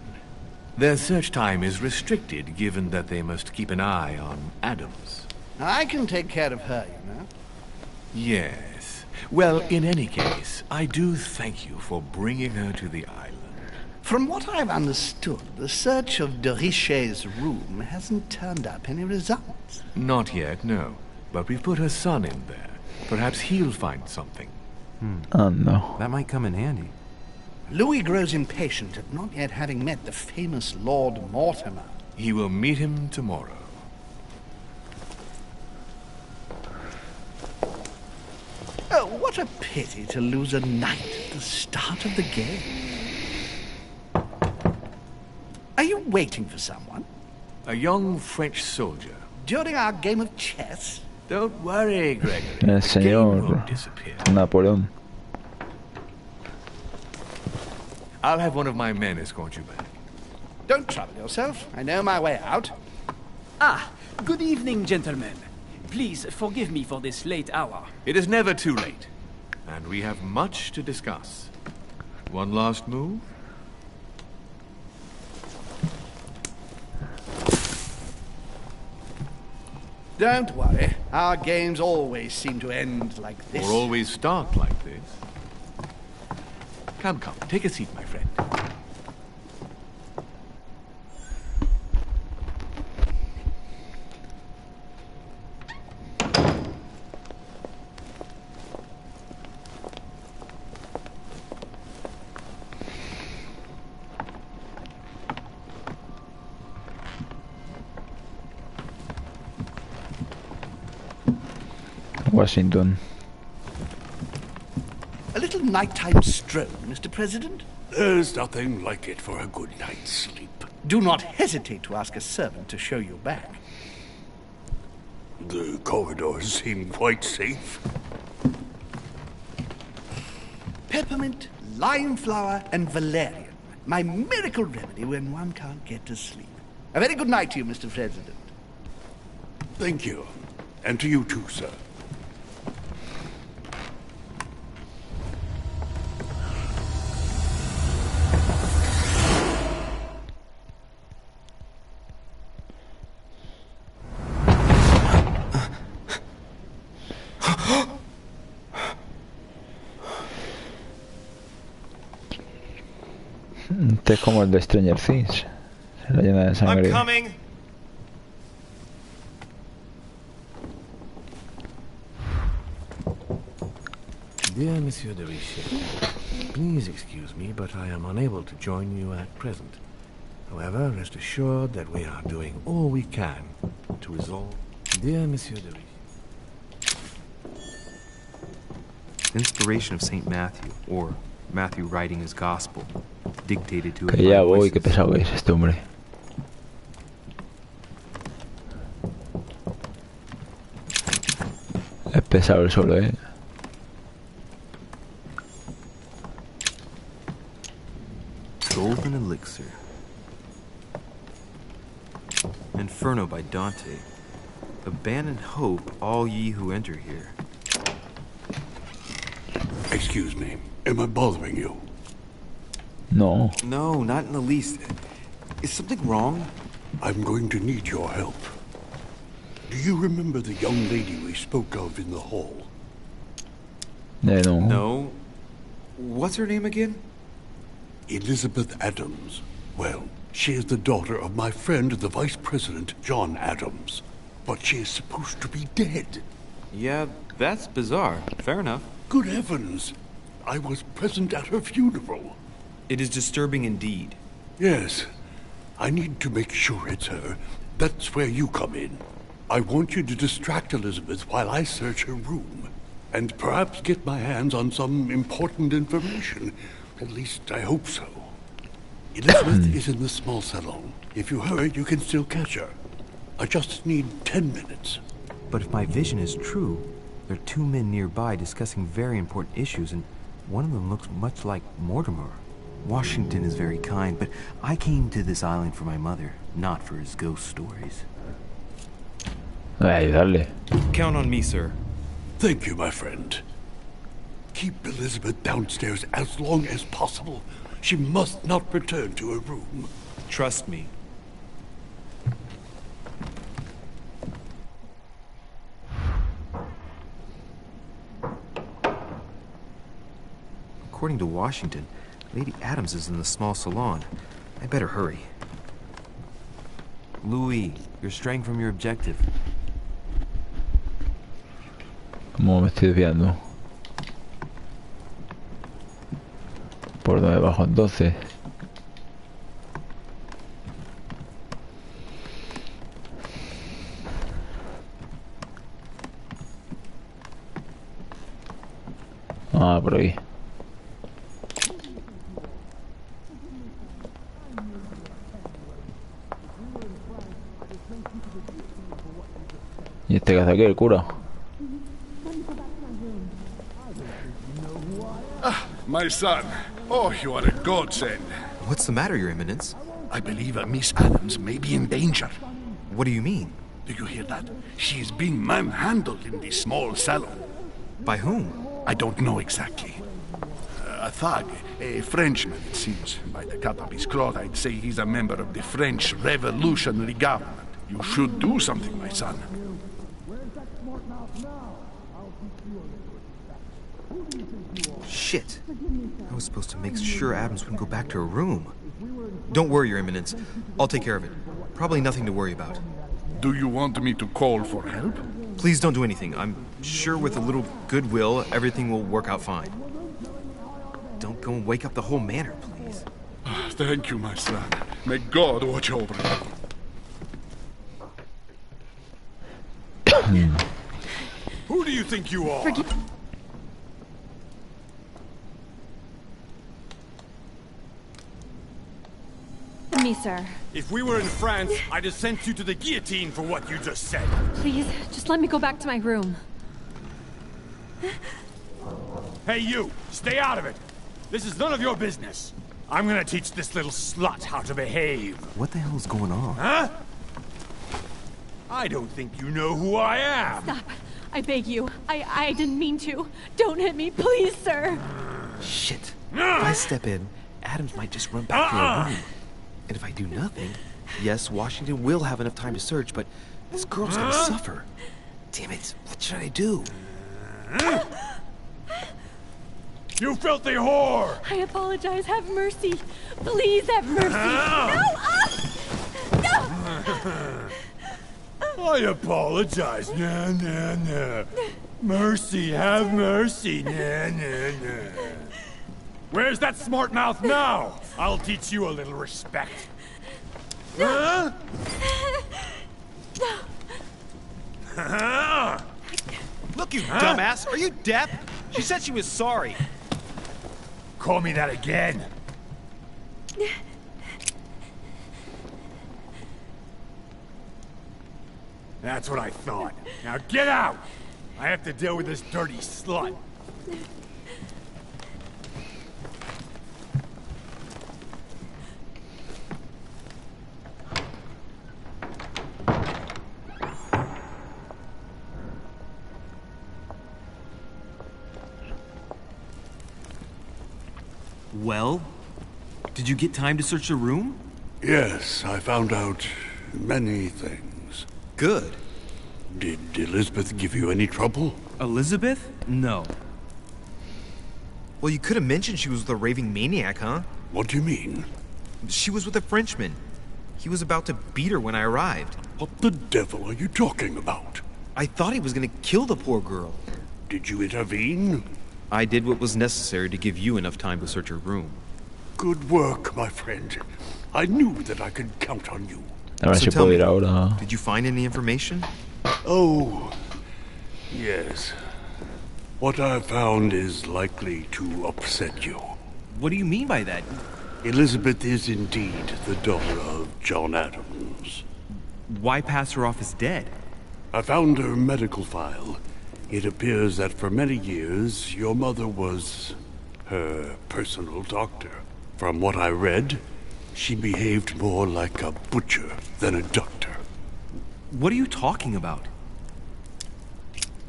Their search time is restricted, given that they must keep an eye on Adams. I can take care of her, you know. Yes. Well, in any case, I do thank you for bringing her to the island. From what I've understood, the search of Direcito's room hasn't turned up any results. Not yet, no. But we've put her son in there. Perhaps he'll find something. Oh, no. That might come in handy. Louis grows impatient at not yet having met the famous Lord Mortimer. He will meet him tomorrow. Oh, what a pity to lose a knight at the start of the game. Are you waiting for someone? A young French soldier. During our game of chess? Don't worry, Gregory. El The game señor won't disappear. Napoleón. I'll have one of my men escort you back. Don't trouble yourself. I know my way out. Ah, good evening, gentlemen. Please forgive me for this late hour. It is never too late. And we have much to discuss. One last move? Don't worry. Our games always seem to end like this. Or always start like this. Come, take a seat, my friend. Washington. A little nighttime stroll, Mr. President? There's nothing like it for a good night's sleep. Do not hesitate to ask a servant to show you back. The corridors seem quite safe. Peppermint, lime flower, and valerian. My miracle remedy when one can't get to sleep. A very good night to you, Mr. President. Thank you. And to you too, sir. Este es como el de Stranger Things. Se la llena de sangre. I'm coming. Dear Monsieur Direcito, please excuse me, but I am unable to join you at present. However, rest assured that we are doing all we can to resolve. Dear Monsieur Direcito. Inspiration of St. Matthew, or Matthew writing his gospel, dictated to him Que by ya voy, voices. qué pesado que es este hombre. Es pesado el solo, Golden Elixir. Inferno by Dante. Abandon hope, all ye who enter here. Excuse me. Am I bothering you? No. No, not in the least. Is something wrong? I'm going to need your help. Do you remember the young lady we spoke of in the hall? No. No. What's her name again? Elizabeth Adams. Well, she is the daughter of my friend, the Vice President, John Adams. But she is supposed to be dead. Yeah, that's bizarre. Fair enough. Good heavens! I was present at her funeral. It is disturbing indeed. Yes. I need to make sure it's her. That's where you come in. I want you to distract Elizabeth while I search her room. And perhaps get my hands on some important information. At least, I hope so. Elizabeth is in the small salon. If you hurry, you can still catch her. I just need 10 minutes. But if my vision is true, there are two men nearby discussing very important issues, and one of them looks much like Mortimer. Washington is very kind, but I came to this island for my mother, not for his ghost stories. Voy a ayudarle. Count on me, sir. Thank you, my friend. Keep Elizabeth downstairs as long as possible. She must not return to her room. Trust me. According to Washington, Lady Adams is in the small salon. I better hurry. Louis, you're straying from your objective. ¿Cómo me estoy desviando? ¿Por dónde bajo entonces? Ah, por ahí. ¿Y este que hace aquí, el cura? My son. Oh, you are a godsend. What's the matter, Your Eminence? I believe Miss Adams may be in danger. What do you mean? Do you hear that? She is being manhandled in this small salon. By whom? I don't know exactly. A thug, a Frenchman, it seems. By the cut of his cloth, I'd say he's a member of the French Revolutionary Government. You should do something, my son. Shit. I was supposed to make sure Adams wouldn't go back to her room. Don't worry, Your Eminence. I'll take care of it. Probably nothing to worry about. Do you want me to call for help? Please don't do anything. I'm sure with a little goodwill, everything will work out fine. Don't go and wake up the whole manor, please. Thank you, my son. May God watch over you. Who do you think you are? Me, sir. If we were in France, I'd have sent you to the guillotine for what you just said. Please, just let me go back to my room. Hey, you! Stay out of it! This is none of your business. I'm gonna teach this little slut how to behave. What the hell is going on? Huh? I don't think you know who I am. Stop. I beg you. I didn't mean to. Don't hit me, please, sir. Shit. If I step in, Adams might just run back to her room. And if I do nothing, yes, Washington will have enough time to search, but this girl's gonna suffer. Damn it, what should I do? You filthy whore! I apologize. Have mercy. Please have mercy. No! I apologize. Nah, nah, nah. Mercy, have mercy. Nah, nah, nah. Where's that smart mouth now? I'll teach you a little respect. Huh? Look, you dumbass! Are you deaf? She said she was sorry. Call me that again. That's what I thought. Now get out! I have to deal with this dirty slut. Well, did you get time to search the room? Yes, I found out many things. Good. Did Elizabeth give you any trouble? Elizabeth? No. Well, you could have mentioned she was with a raving maniac, huh? What do you mean? She was with a Frenchman. He was about to beat her when I arrived. What the devil are you talking about? I thought he was gonna kill the poor girl. Did you intervene? I did what was necessary to give you enough time to search her room. Good work, my friend. I knew that I could count on you. So tell me, did you find any information? Oh, yes. What I found is likely to upset you. What do you mean by that? Elizabeth is indeed the daughter of John Adams. Why pass her off as dead? I found her medical file. It appears that for many years, your mother was her personal doctor. From what I read, she behaved more like a butcher than a doctor. What are you talking about?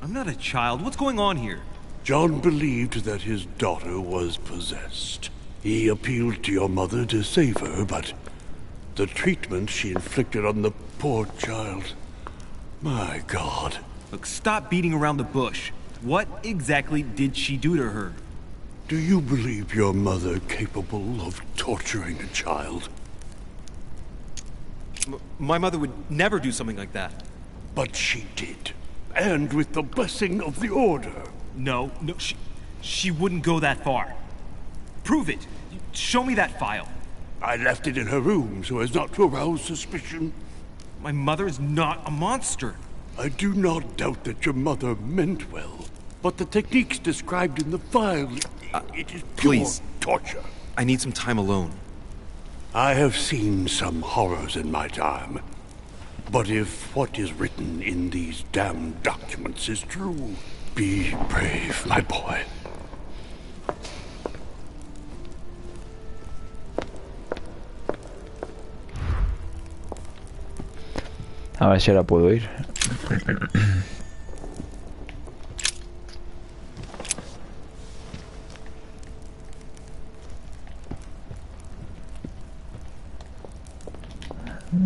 I'm not a child. What's going on here? John believed that his daughter was possessed. He appealed to your mother to save her, but the treatment she inflicted on the poor child... My God. Look, stop beating around the bush. What exactly did she do to her? Do you believe your mother capable of torturing a child? My mother would never do something like that. But she did. And with the blessing of the Order. No, she wouldn't go that far. Prove it. Show me that file. I left it in her room so as not to arouse suspicion. My mother is not a monster. I do not doubt that your mother meant well. But the techniques described in the file, it is pure please. Torture. I need some time alone. I have seen some horrors in my time. But if what is written in these damned documents is true, be brave, my boy. A ver si ahora puedo ir.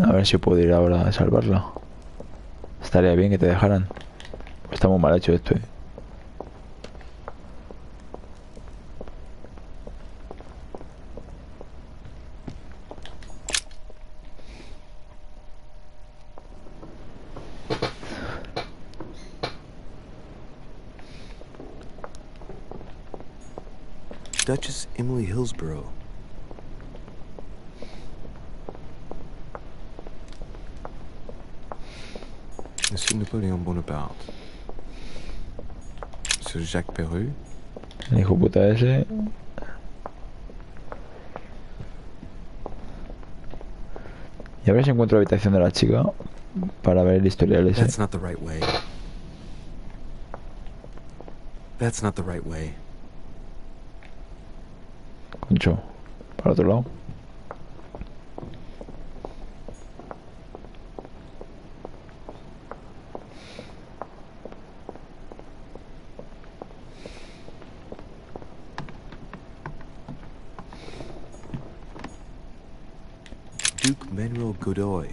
A ver si puedo ir ahora a salvarla. Estaría bien que te dejaran. Pues está muy mal hecho esto, ¿eh? Duchess Emily Hillsborough. Monsieur Napoléon Bonaparte. Monsieur Jacques Perru. El hijo puta ese. Y a ver si encuentro la habitación de la chica para ver el historial ese. That's not the right way. That's not the right way. Concho, para otro lado. Duke Manuel Godoy.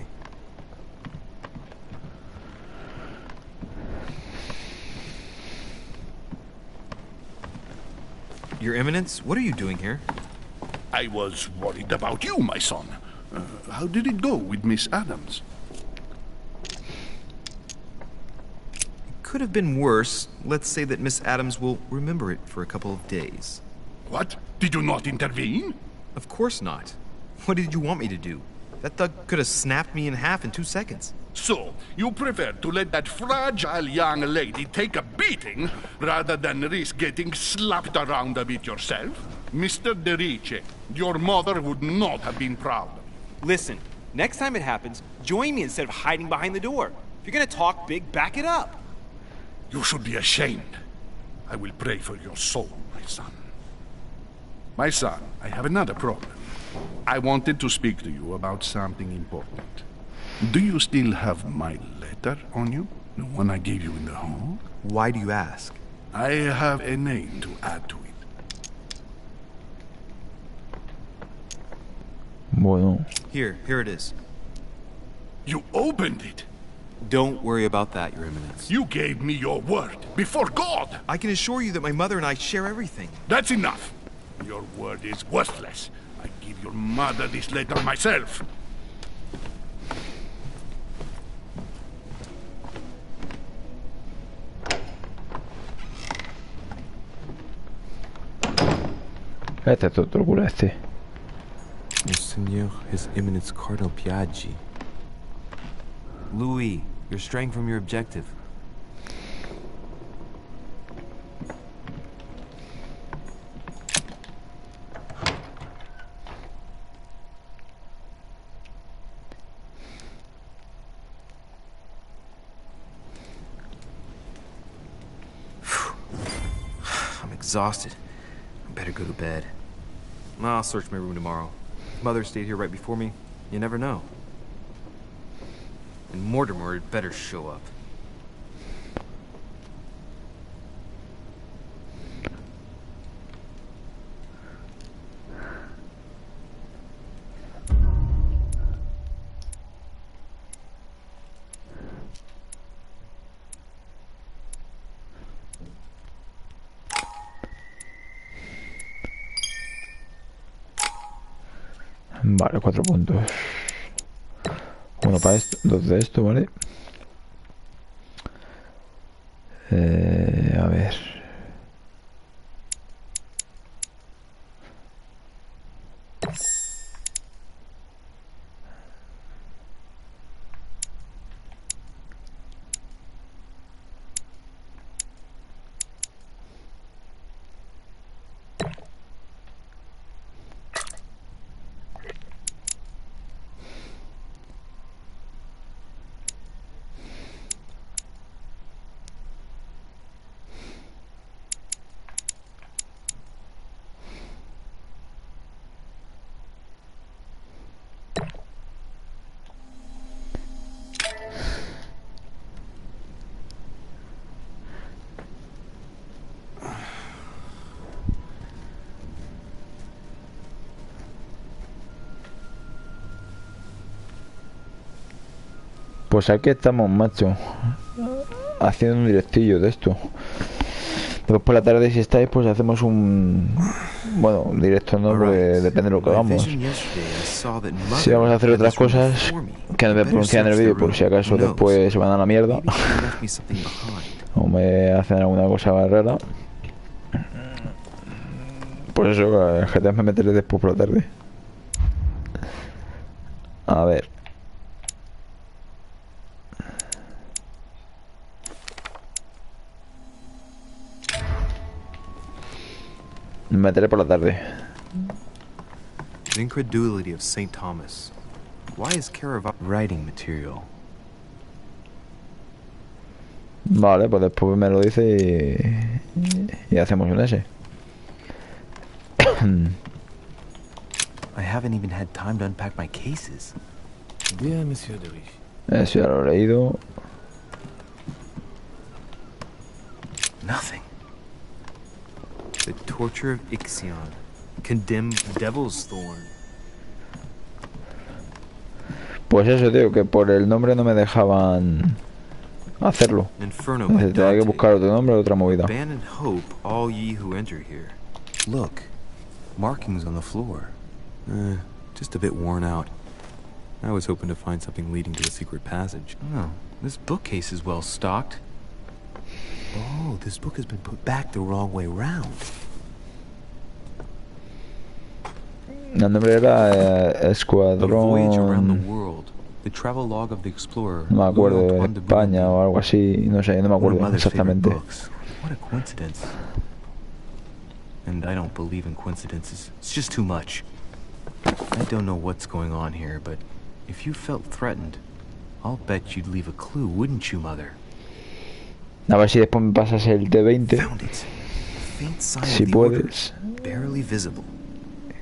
Your Eminence, what are you doing here? I was worried about you, my son. How did it go with Miss Adams? It could have been worse. Let's say that Miss Adams will remember it for a couple of days. What? Did you not intervene? Of course not. What did you want me to do? That thug could have snapped me in half in 2 seconds. So, you prefer to let that fragile young lady take a beating rather than risk getting slapped around a bit yourself? Mr. Direcito, your mother would not have been proud. Listen, next time it happens, join me instead of hiding behind the door. If you're gonna talk big, back it up. You should be ashamed. I will pray for your soul, my son. My son, I have another problem. I wanted to speak to you about something important. Do you still have my letter on you? The one I gave you in the hall? Why do you ask? I have a name to add to it. Bueno. Here it is. You opened it! Don't worry about that, Your Eminence. You gave me your word, before God! I can assure you that my mother and I share everything. That's enough! Your word is worthless. I give your mother this letter myself. Este es otro culo este. Monseigneur, His Eminence Cardinal Piaggi. Louis, you're straying from your objective. I'm exhausted. I better go to bed. I'll search my room tomorrow. If Mother stayed here right before me, you never know. And Mortimer had better show up. Vale, 4 puntos. Uno para esto, 2 de esto, ¿vale? A ver. Pues aquí estamos, macho, haciendo un directillo de esto. Después por la tarde, si estáis, pues hacemos un... Bueno, un directo no, porque depende de lo que hagamos. Si vamos a hacer otras cosas que no me pronuncian en el vídeo, por si acaso después se van a la mierda o me hacen alguna cosa rara, pues eso, el GTA me meteré después por la tarde. A ver. Me meteré por la tarde. The incredulity of St. Thomas. Why is Caravan writing material? Vale, pues después me lo dice y hacemos un S. I haven't even had time to unpack my cases. Bien, Monsieur de Rich. Eso ya lo he leído. Nothing. The torture of Ixion. Condemned Devil's Thorn. Pues eso, tío, que por el nombre no me dejaban hacerlo. Inferno. Tenía que buscar otro nombre o otra movida. Abandon hope, all ye who enter here. Look, markings on the floor. Just a bit worn out. I was hoping to find something leading to a secret passage. Oh, this bookcase is well stocked. Oh, this book has been put back the wrong way round. El nombre era A voyage around the Escuadrón... world. The travel log of the explorer. No me acuerdo, España o algo así, no sé, no me acuerdo exactamente. What a coincidence. And I don't believe in coincidences. It's just too much. I don't know what's going on here, but if you felt threatened, I'll bet you'd leave a clue, wouldn't you, Mother? A ver si después me pasas el T20. Faint sign Si of the puedes. order, barely visible.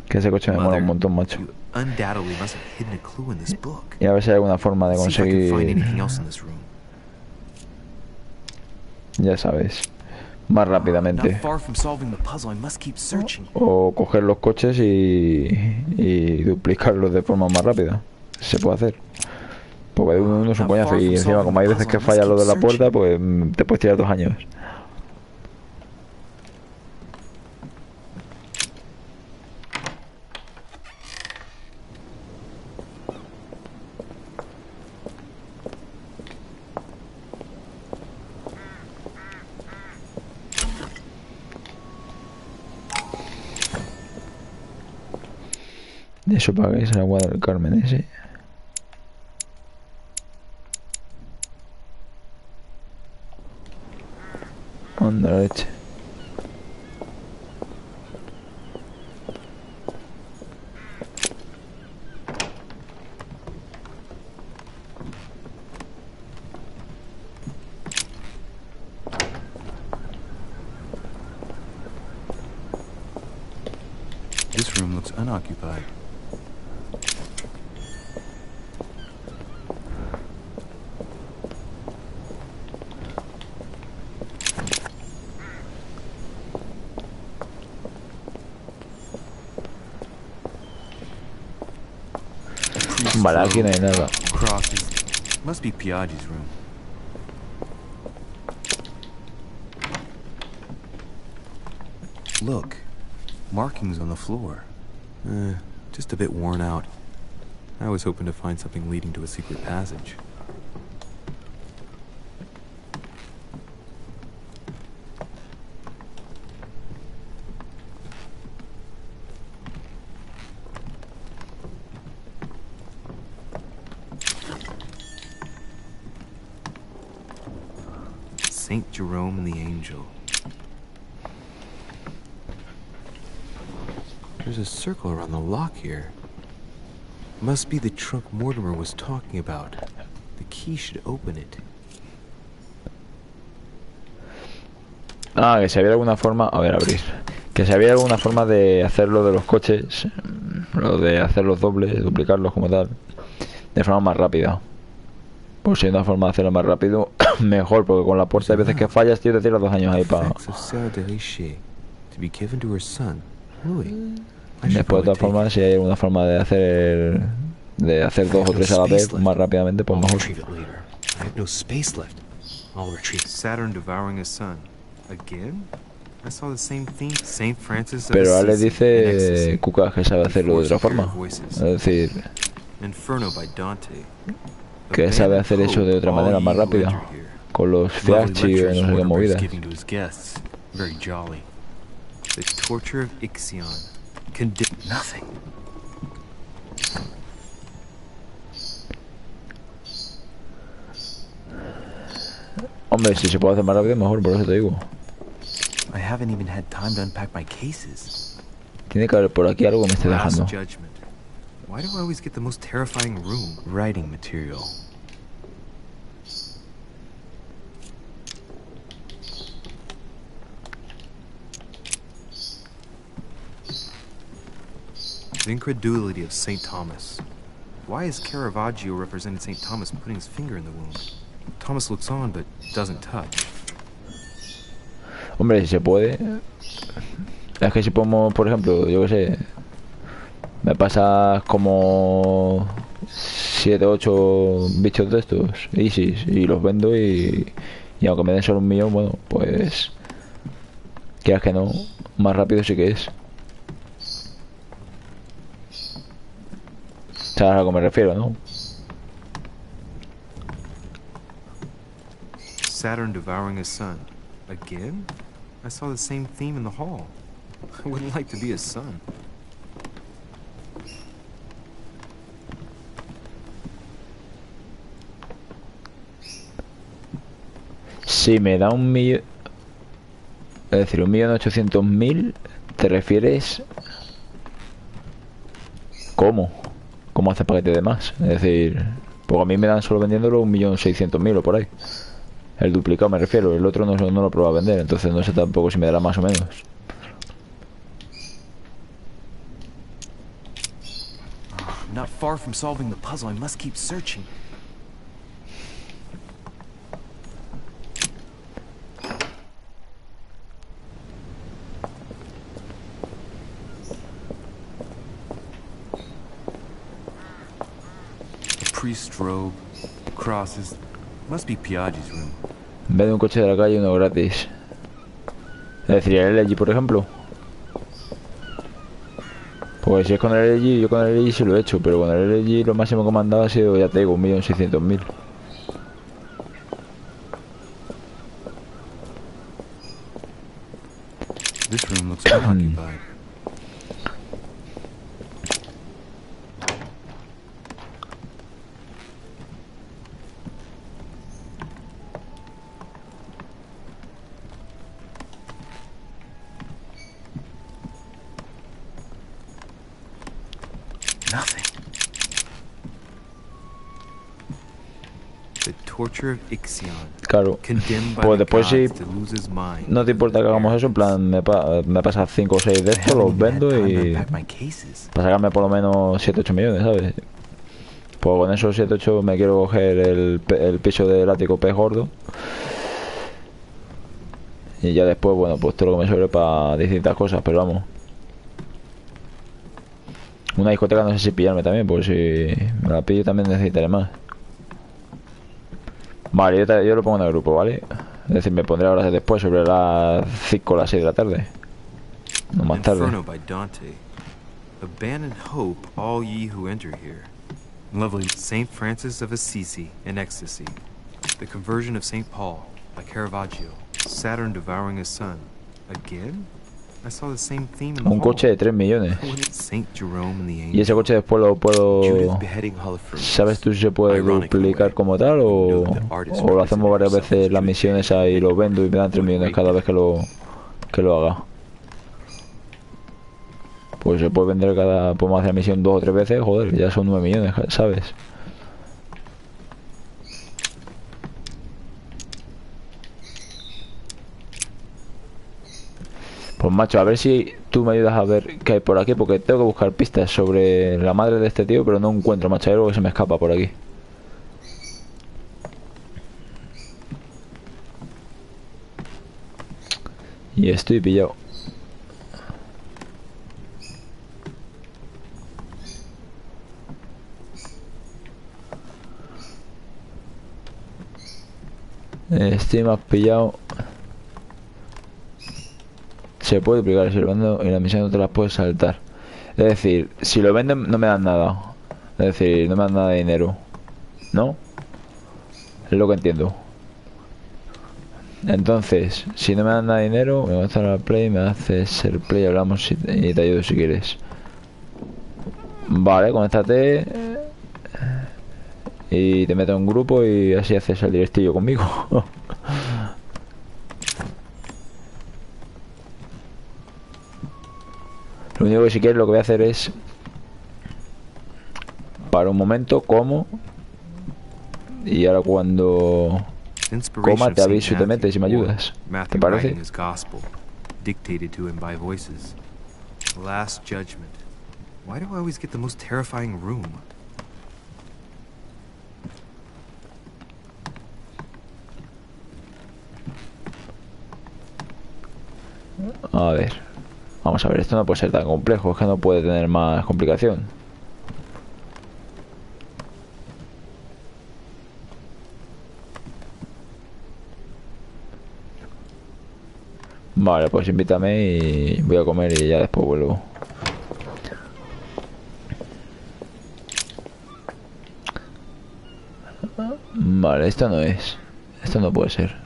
Que ese coche me mola un montón, macho. You undoubtedly must have hidden a clue in this book. Y a ver si hay alguna forma de See if I can find conseguir... anything else in this room. Ya sabes, más rápidamente. Not far from solving the puzzle, I must keep searching. O coger los coches y duplicarlos de forma más rápida. Se puede hacer. Porque uno es un coñazo y encima como hay veces que falla lo de la puerta, pues te puedes tirar 2 años. Eso pagáis el agua del Carmen ese. Anda la leche. This room looks unoccupied. Vale, aquí no hay nada. Must be Piaggi's room. Look, markings on the floor. Just a bit worn out. I was hoping to find something leading to a secret passage. Saint Jerome and the Angel. There's a circle around the lock here. Must be the trunk Mortimer was talking about. The key should open it. Ah, que si había alguna forma... A ver, abrir. Que si había alguna forma de hacerlo de los coches, lo de hacerlos dobles, duplicarlos como tal, de forma más rápida. Pues si hay una forma de hacerlo más rápido, mejor, porque con la puerta hay veces que fallas, tío, te tiras 2 años ahí para... Después, de todas formas, si hay alguna forma de hacer 2 o 3 a la vez más rápidamente, pues mejor. Saturn devouring his sun. Again? I saw the same theme. Saint Francis. Pero Ale dice Cuca que sabe hacerlo de otra forma. Es decir, Inferno by Dante. que sabe hacer eso de otra manera más rápida, con los fiachi o no sé qué movidas. Very jolly. The torture of Ixion. Nothing. Hombre, si se puede hacer más rápido, mejor, por eso te digo. I haven't even had time to unpack my cases. Tiene que haber por aquí algo que me esté dejando. Why do I always get the most terrifying room? Writing material. The incredulity of St. Thomas. Why is Caravaggio representing St. Thomas putting his finger in the wound? Thomas looks on but doesn't touch. Hombre, si se puede. Es que si podemos, por ejemplo, yo que sé, me pasas como 7 o 8 bichos de estos, Isis, y los vendo y aunque me den solo 1 millón, bueno, pues quieras que no, más rápido sí que es. ¿Sabes a lo que me refiero, no? Saturn devouring his sun. Again? I saw the same theme in the hall. I wouldn't like to be his son. Si me da 1 millón... Es decir, 1.800.000, ¿te refieres? ¿Cómo? ¿Cómo hace paquete de más? Es decir, pues a mí me dan solo vendiéndolo 1.600.000 o por ahí. El duplicado me refiero, el otro no lo pruebo a vender, entonces no sé tampoco si me dará más o menos. Not far from solving the puzzle, I must keep searching. A priest's robe, crosses. Must be Piaggi's room. En vez de un coche de la calle, uno gratis. Es decir, el LG, por ejemplo. Pues si es con el LG, yo con el LG sí lo he hecho, pero con el LG lo máximo que me han dado ha sido, ya te digo, 1.600.000. This room looks unoccupied. Claro, pues después si no te importa que hagamos eso, en plan me pasas 5 o 6 de estos, los vendo y para sacarme por lo menos 7-8 millones, ¿sabes? Pues con esos 7-8 me quiero coger el piso del ático pez gordo y ya después, bueno, pues todo lo que me sobre para distintas cosas, pero vamos. Una discoteca no sé si pillarme también, porque si me la pillo también necesitaré más. Vale, yo lo pongo en el grupo, ¿vale? Es decir, me pondré ahora después, sobre las 5 o las 6 de la tarde. No más tarde. Abandon hope, all ye who enter here. Lovely Saint Francis of Assisi in ecstasy. The conversion of Saint Paul by Caravaggio. Saturn devouring his sun. Again? I saw the same theme in the Un coche de 3 millones. Saint Jerome and the Angel. Y ese coche después lo puedo... ¿Sabes tú si se puede duplicar como tal o lo hacemos varias veces las misiones ahí, lo vendo y me dan 3 millones cada vez que lo haga? Pues se puede vender cada... Podemos hacer la misión 2 o 3 veces, joder, ya son 9 millones, ¿sabes? Pues macho, a ver si tú me ayudas a ver qué hay por aquí, porque tengo que buscar pistas sobre la madre de este tío, pero no encuentro, macho, hay algo que se me escapa por aquí. Y estoy pillado. Estoy más pillado. Se puede duplicar si lo vendo y la misión no te las puedes saltar. Es decir, si lo venden no me dan nada. Es decir, no me dan nada de dinero. ¿No? Es lo que entiendo. Entonces, si no me dan nada de dinero, me vas a la play, me haces ser play, hablamos y te ayudo si quieres. Vale, conéctate. Y te meto en un grupo y así haces el directillo conmigo. Lo único que si quieres lo que voy a hacer es... Para un momento, como... Y ahora cuando... Coma te aviso y te metes y me ayudas. ¿Te parece? Dictated to him by voices. Last Judgment. Why do I always get the most terrifying room? A ver. Vamos a ver, esto no puede ser tan complejo, es que no puede tener más complicación. Vale, pues invítame y voy a comer y ya después vuelvo. Vale, esto no es. Esto no puede ser.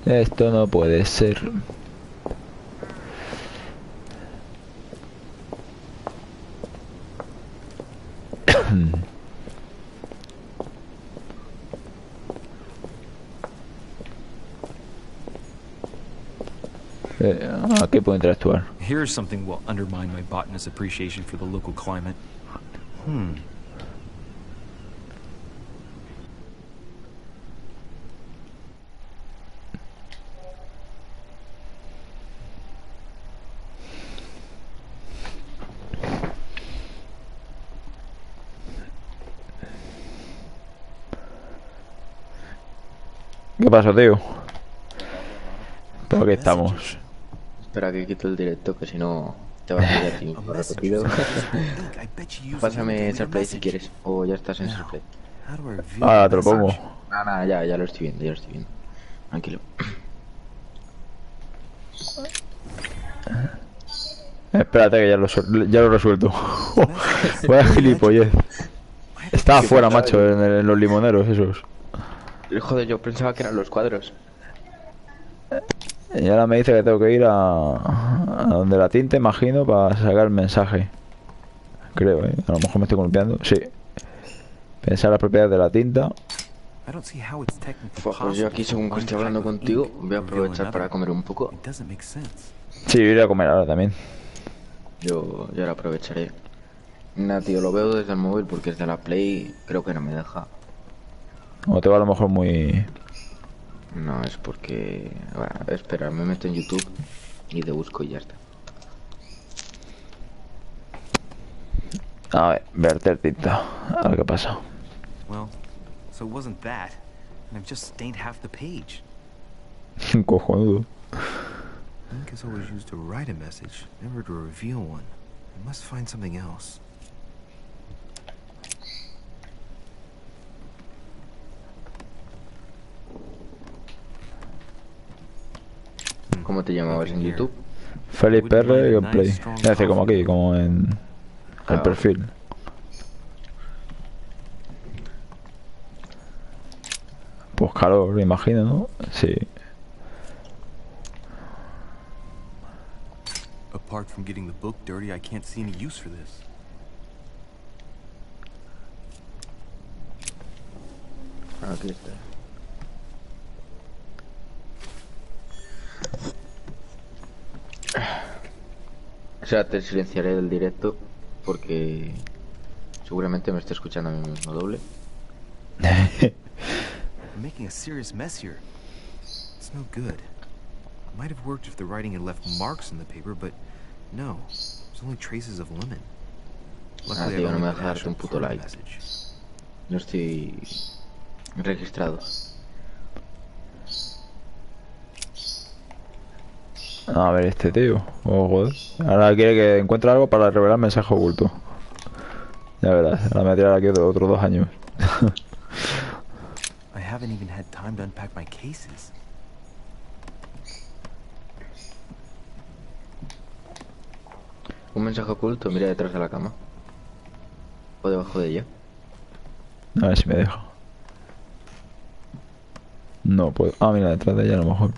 Esto no puede ser. Aquí puedo interactuar. Here's something will undermine my botanist's appreciation for the local climate. ¿Qué pasa, tío? ¿Por qué estamos? Espera que quito el directo, que si no te vas a ir a ti por repetido. Pásame Surplay si quieres, o ya estás en Surplay. Ah, te lo pongo. Nada, ya lo estoy viendo, Tranquilo. Espérate que ya lo he resuelto. Vaya gilipollez. Estaba afuera, macho, en los limoneros esos. Joder, yo pensaba que eran los cuadros. Y ahora me dice que tengo que ir a donde la tinta, imagino, para sacar el mensaje. Creo, a lo mejor me estoy columpiando. Sí. Pensar las propiedades de la tinta. Pues yo aquí, según que estoy hablando contigo, voy a aprovechar para comer un poco. Sí, iré a comer ahora también. Yo ahora aprovecharé. Nada, tío, lo veo desde el móvil porque desde la Play creo que no me deja. O te va a lo mejor muy... No, es porque... Bueno, espera, me meto en YouTube y te busco y ya está. A ver, verter tinta. A ver qué pasa. Well, so it wasn't that. And I've just stained half the page. Cojonudo. Ink is always used to write a message, never to reveal one. I must find something else. ¿Cómo te llamabas en YouTube? Felixpr y Gameplay. Es decir, como aquí, como en el perfil. Pues calor, me imagino, ¿no? Sí. Apart from getting the book dirty, I can't see any use for this. Aquí está. O sea, te silenciaré del directo porque seguramente me esté escuchando a mí mismo doble. I'm making a serious mess here. It's no good. It might have worked if the writing had left marks in the paper, but no. There's only traces of lemon. Luckily, Tío, I no me don't vas a darte un puto like. No estoy registrado. A ver, este tío. Oh, joder. Ahora quiere que encuentre algo para revelar mensaje oculto. Ya verás, ahora me voy a tirar aquí otros 2 años. I haven't even had time to unpack my cases. Un mensaje oculto, mira detrás de la cama. O debajo de ella. A ver si me deja. No puedo. Ah, mira, detrás de ella a lo mejor.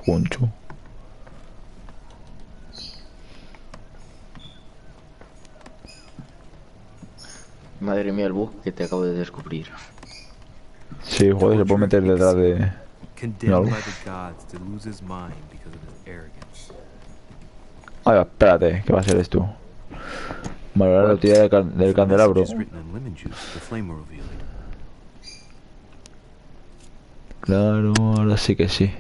Concho. Madre mía, el bug que te acabo de descubrir. Sí, joder, se puede meter detrás de... Condemned by the gods to lose his mind because of his arrogance. Ay, espérate, ¿qué va a ser esto? Valorar la utilidad del candelabro. Claro, ahora sí que sí.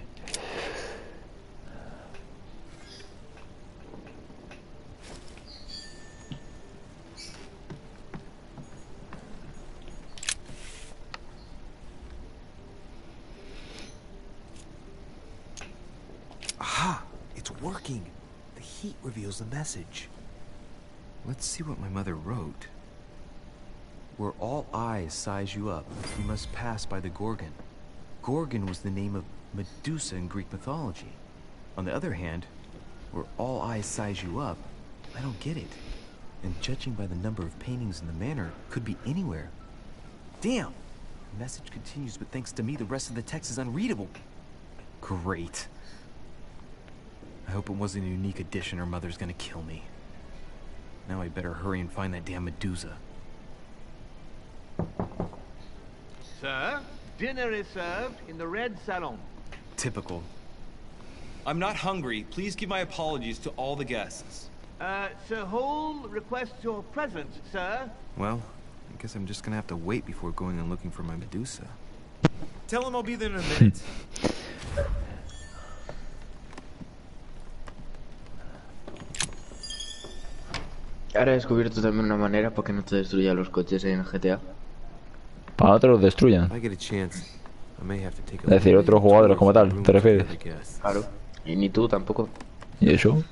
Aha! It's working! The heat reveals the message. Let's see what my mother wrote. Where all eyes size you up, you must pass by the Gorgon. Gorgon was the name of Medusa in Greek mythology. On the other hand, where all eyes size you up, I don't get it. And judging by the number of paintings in the manor, could be anywhere. Damn! The message continues, but thanks to me, the rest of the text is unreadable. Great. I hope it wasn't a unique edition or Mother's gonna kill me. Now I better hurry and find that damn Medusa. Sir, dinner is served in the red salon. Typical. I'm not hungry. Please give my apologies to all the guests. Sir Hall requests your presence, sir. Well, I guess I'm just gonna have to wait before going and looking for my Medusa. Tell him I'll be there in a minute. Ahora he descubierto también una manera para que no te destruya los coches en GTA. Para no te los destruyan. Es decir, otros jugadores como tal, ¿te refieres? Claro. Y ni tú tampoco. ¿Y eso?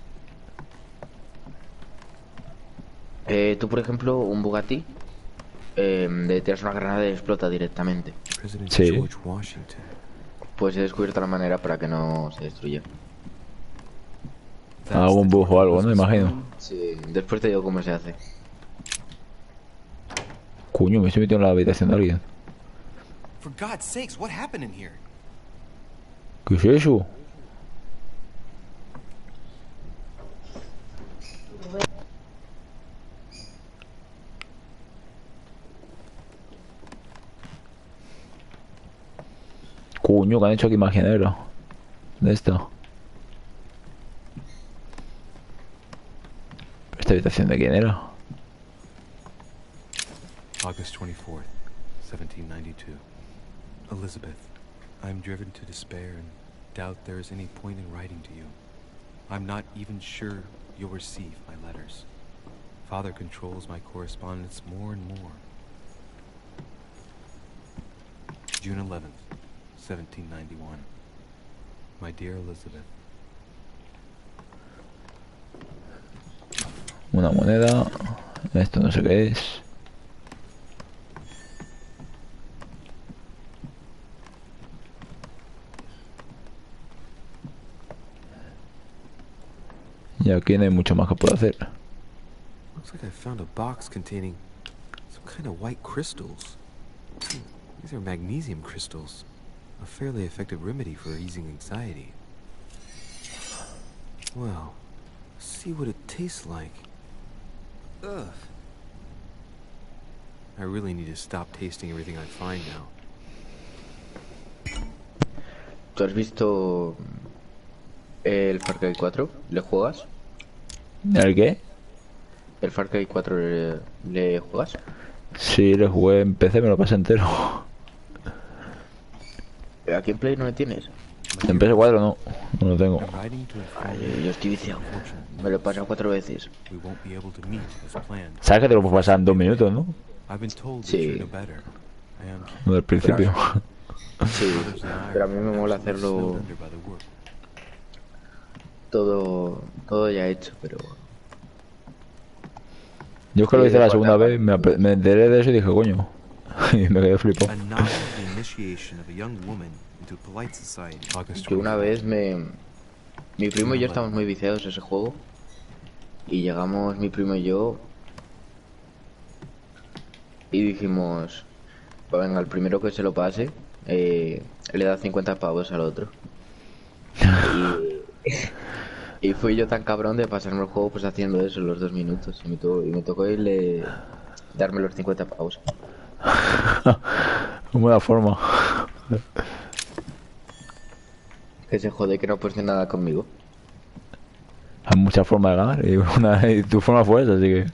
Tú, por ejemplo, un Bugatti, le tiras una granada y explota directamente. Sí. Pues he descubierto la manera para que no se destruya. Algún bug o algo, ¿no? Imagino. Sí, después te digo cómo se hace. Coño, me estoy metiendo en la habitación de alguien. For God's sakes, what happened in here? ¿Qué es eso? Coño, que han hecho aquí imaginero. ¿Dónde está? ¿Esta habitación de quién era? August 24th, 1792. Elizabeth, I'm driven to despair and doubt there is any point in writing to you. I'm not even sure you'll receive my letters. Father controls my correspondence more and more. June 11th, 1791. My dear Elizabeth. Una moneda. Esto no sé qué es. Y aquí no hay mucho más que puedo hacer. Looks like I found a box containing some kind of white crystals. These are magnesium crystals. A fairly effective remedy for easing anxiety. Well, let's see what it tastes like. Ugh. I really need to stop tasting everything I find now. ¿Tú has visto el Far Cry 4? ¿Le juegas? ¿El qué? ¿El Far Cry 4 le juegas? Sí, le jugué en PC, me lo pasé entero. ¿Aquí en Play no le tienes? En PS4 no, no lo tengo. Ay, yo estoy viciado. Me lo he pasado 4 veces. ¿Sabes que te lo puedes pasar en 2 minutos, no? Sí. Lo del principio. Sí, pero a mí me mola hacerlo todo ya hecho, pero... Yo es que lo hice la segunda vez, me enteré de eso y dije, coño. Y me quedé flipado. Que una vez mi primo y yo estamos muy viciados a ese juego. Y llegamos mi primo y yo y dijimos, pues venga, el primero que se lo pase le da 50 pavos al otro. Y fui yo tan cabrón de pasarme el juego pues haciendo eso en los 2 minutos. Y me tocó irle darme los 50 pavos. Buena forma. Que se jode que no puede hacer nada conmigo. Hay muchas formas de ganar y tu forma fue esa, así que...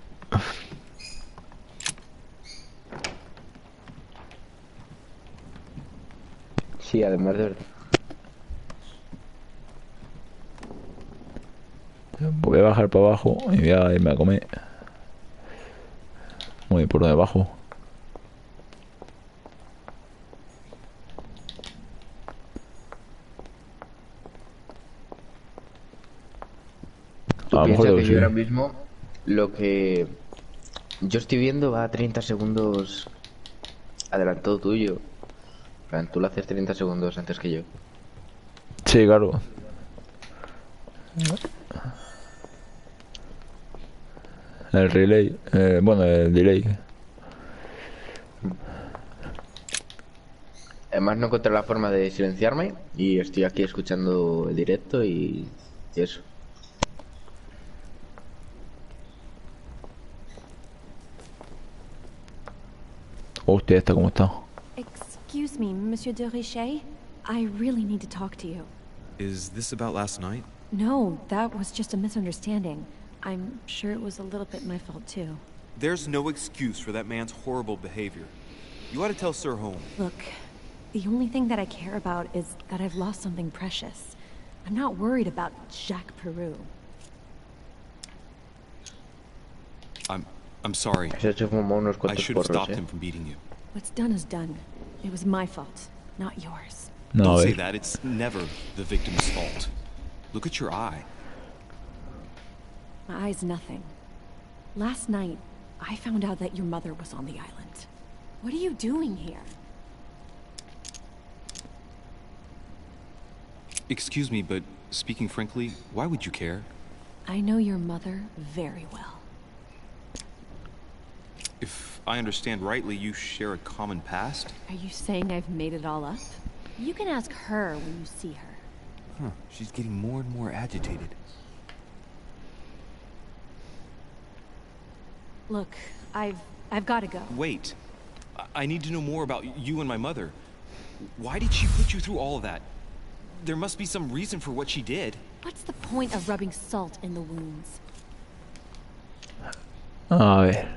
Sí, además de verdad. Voy a bajar para abajo y voy a irme a comer. Muy por debajo. Tú piensas que yo ahora mismo lo que yo estoy viendo va a 30 segundos adelantado tuyo. Tú lo haces 30 segundos antes que yo. Sí, claro. El relay, bueno, el delay. Además no encontré la forma de silenciarme y estoy aquí escuchando el directo y eso. Hostia, ¿esta cómo está? Excuse me, Monsieur de Richet. I really need to talk to you. Is this about last night? No, that was just a misunderstanding. I'm sure it was a little bit my fault too. There's no excuse for that man's horrible behavior. You ought to tell Sir Holmes. Look, the only thing that I care about is that I've lost something precious. I'm not worried about Jacques Peru. I'm sorry. I should have stopped him from beating you. What's done is done. It was my fault, not yours. No, don't say that. It's never the victim's fault. Look at your eye. My eye's nothing. Last night, I found out that your mother was on the island. What are you doing here? Excuse me, but speaking frankly, why would you care? I know your mother very well. If I understand rightly, you share a common past? Are you saying I've made it all up? You can ask her when you see her. Huh, she's getting more and more agitated. Look, I've got to go. Wait. I need to know more about you and my mother. Why did she put you through all of that? There must be some reason for what she did. What's the point of rubbing salt in the wounds? A ver.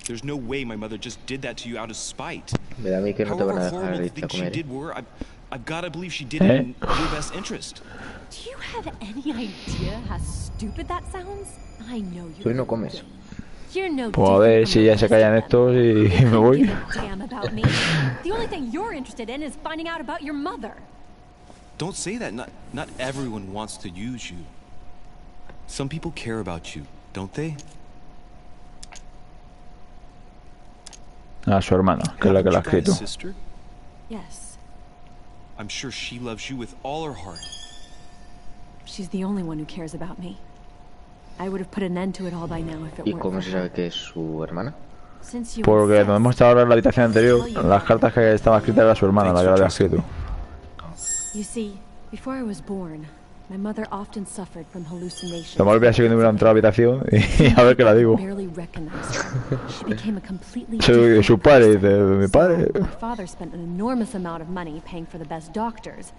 There's no way my mother just did that to you out of spite. However horrible the things she did were, I've got to believe she did it in your best interest. Do you have any idea how stupid that sounds? I know you. Tú no comes. You're no. Pues a ver si ya se callan estos y me voy. Damn about me. The only thing you're interested in is finding out about your mother. Don't say that. Not everyone wants to use you. Some people care about you, don't they? A su hermana, que es la que la ha escrito. Sister? Yes. I'm sure she loves you with all her heart. She's the only one who cares about me. I would have put an end to it all by now if it ¿Y weren't cómo for se her. sabe que es su hermana? Since you Porque nos insist, hemos estado ahora en la habitación anterior. Las cartas que estaban escritas era su hermana, la que la había escrito. you see, before I was born, my mother often suffered from hallucinations. Lo malo hubiera sido que no hubiera entrado a la habitación y a ver qué la digo. Barely recognized her. She became a completely Soy different su padre, person. de mi padre. My father spent an enormous amount of money paying for the best doctors,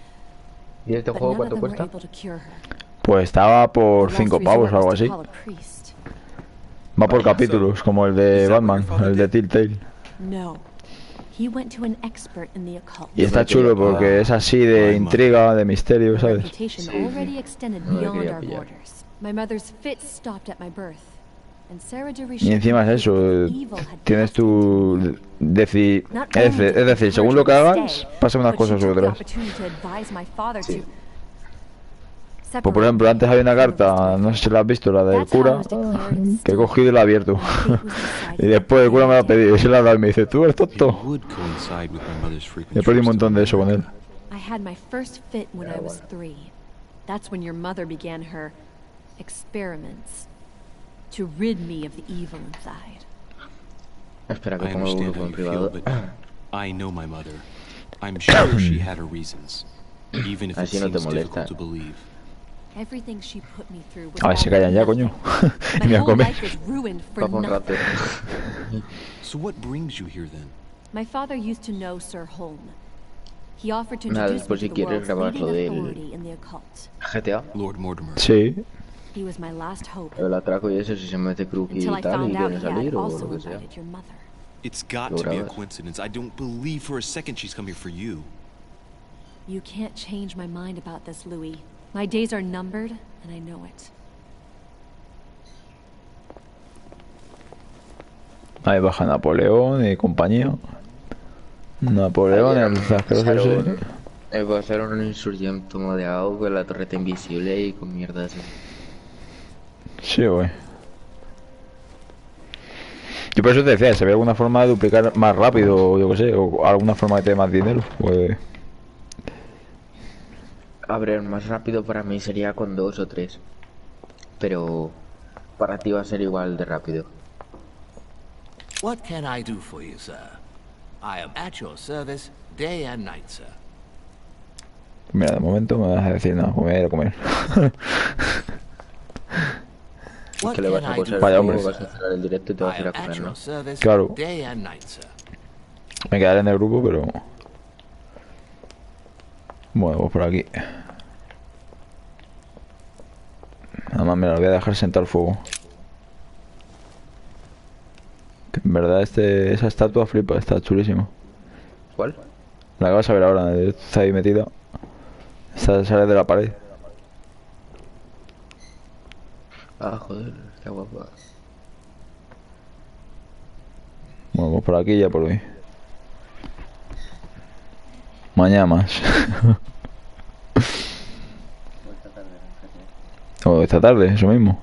¿Y este but juego none of cuánto them were cuesta? able to cure her. Pues estaba por The 5 last pavos o resort algo was to así. call a priest. Va por capítulos, como el de Batman, el de Telltale. No. He went to an expert in the occult. Y está chulo porque es así de intriga, de misterio, My ¿sabes? reputation already extended No me beyond quería our pillar. borders. My mother's fits stopped at my birth. And Sarah de Y Richet encima es eso, evil had tienes tu... Not Es only did decir, he según hurt lo que her to hagas, stay, pasan unas but she cosas u took the otras. opportunity to advise my father to Pues por ejemplo, antes había una carta, no sé si la has visto, la del cura, que he cogido y la he abierto. Y después el cura me la ha pedido y se la ha dado y me dice, tú eres tonto. He perdido un montón de eso con él. I had my first fit when I was 3. That's when your mother began her experiments to rid me of the evil inside. Espera, que I pongo el understand grupo how en you feel, privado. but I know my mother. I'm sure she had her reasons, even if it Así no te seems molesta. difficult to believe. Everything she put me through was A ver si all callan ya, for coño. nothing. Y me My a whole comer. life was ruined for Papo un rato. nothing. So what brings you here then? My father used to know Sir Holm. He offered to Nada, introduce me después to si the quieres world's grabar leading lo del authority in the occult. GTA, Lord Mortimer. Sí. He was my last hope el atraco y eso, si se mete Crookie until y I tal y found out quiere he had salir o also lo que sea. invited your mother. It's got Lo to be a grabas. coincidence. I don't believe for a second she's come here for you. You can't change my mind about this, Louis. My days are numbered, and I know it. Ahí baja Napoleón y compañía. Napoleón, el asqueroso ese. Pasaron un insurgente modeado con la torreta invisible y con mierda así. Sí, güey. Yo por eso te decía, si había alguna forma de duplicar más rápido, o yo qué sé, o alguna forma de tener más dinero, pues... A ver, más rápido para mí sería con 2 o 3. Pero para ti va a ser igual de rápido. What can I do for you, sir? I am at your service day and night, sir. Mira, de momento me vas a decir nada, pues me voy a ir a comer. Es que le vas a acosar, Vaya, hombre. vas a cerrar el directo y te vas a ir a comer, ¿no? Claro. Day and night, sir. Me quedaré en el grupo, pero... Bueno, pues por aquí. Nada más me la voy a dejar sentar fuego. Que en verdad esa estatua flipa, está chulísima. ¿Cuál? La que vas a ver ahora, está ahí metida. Sale de la pared. Ah, joder, está guapa. Bueno, pues por aquí ya por hoy. Mañana más. O esta tarde, eso mismo.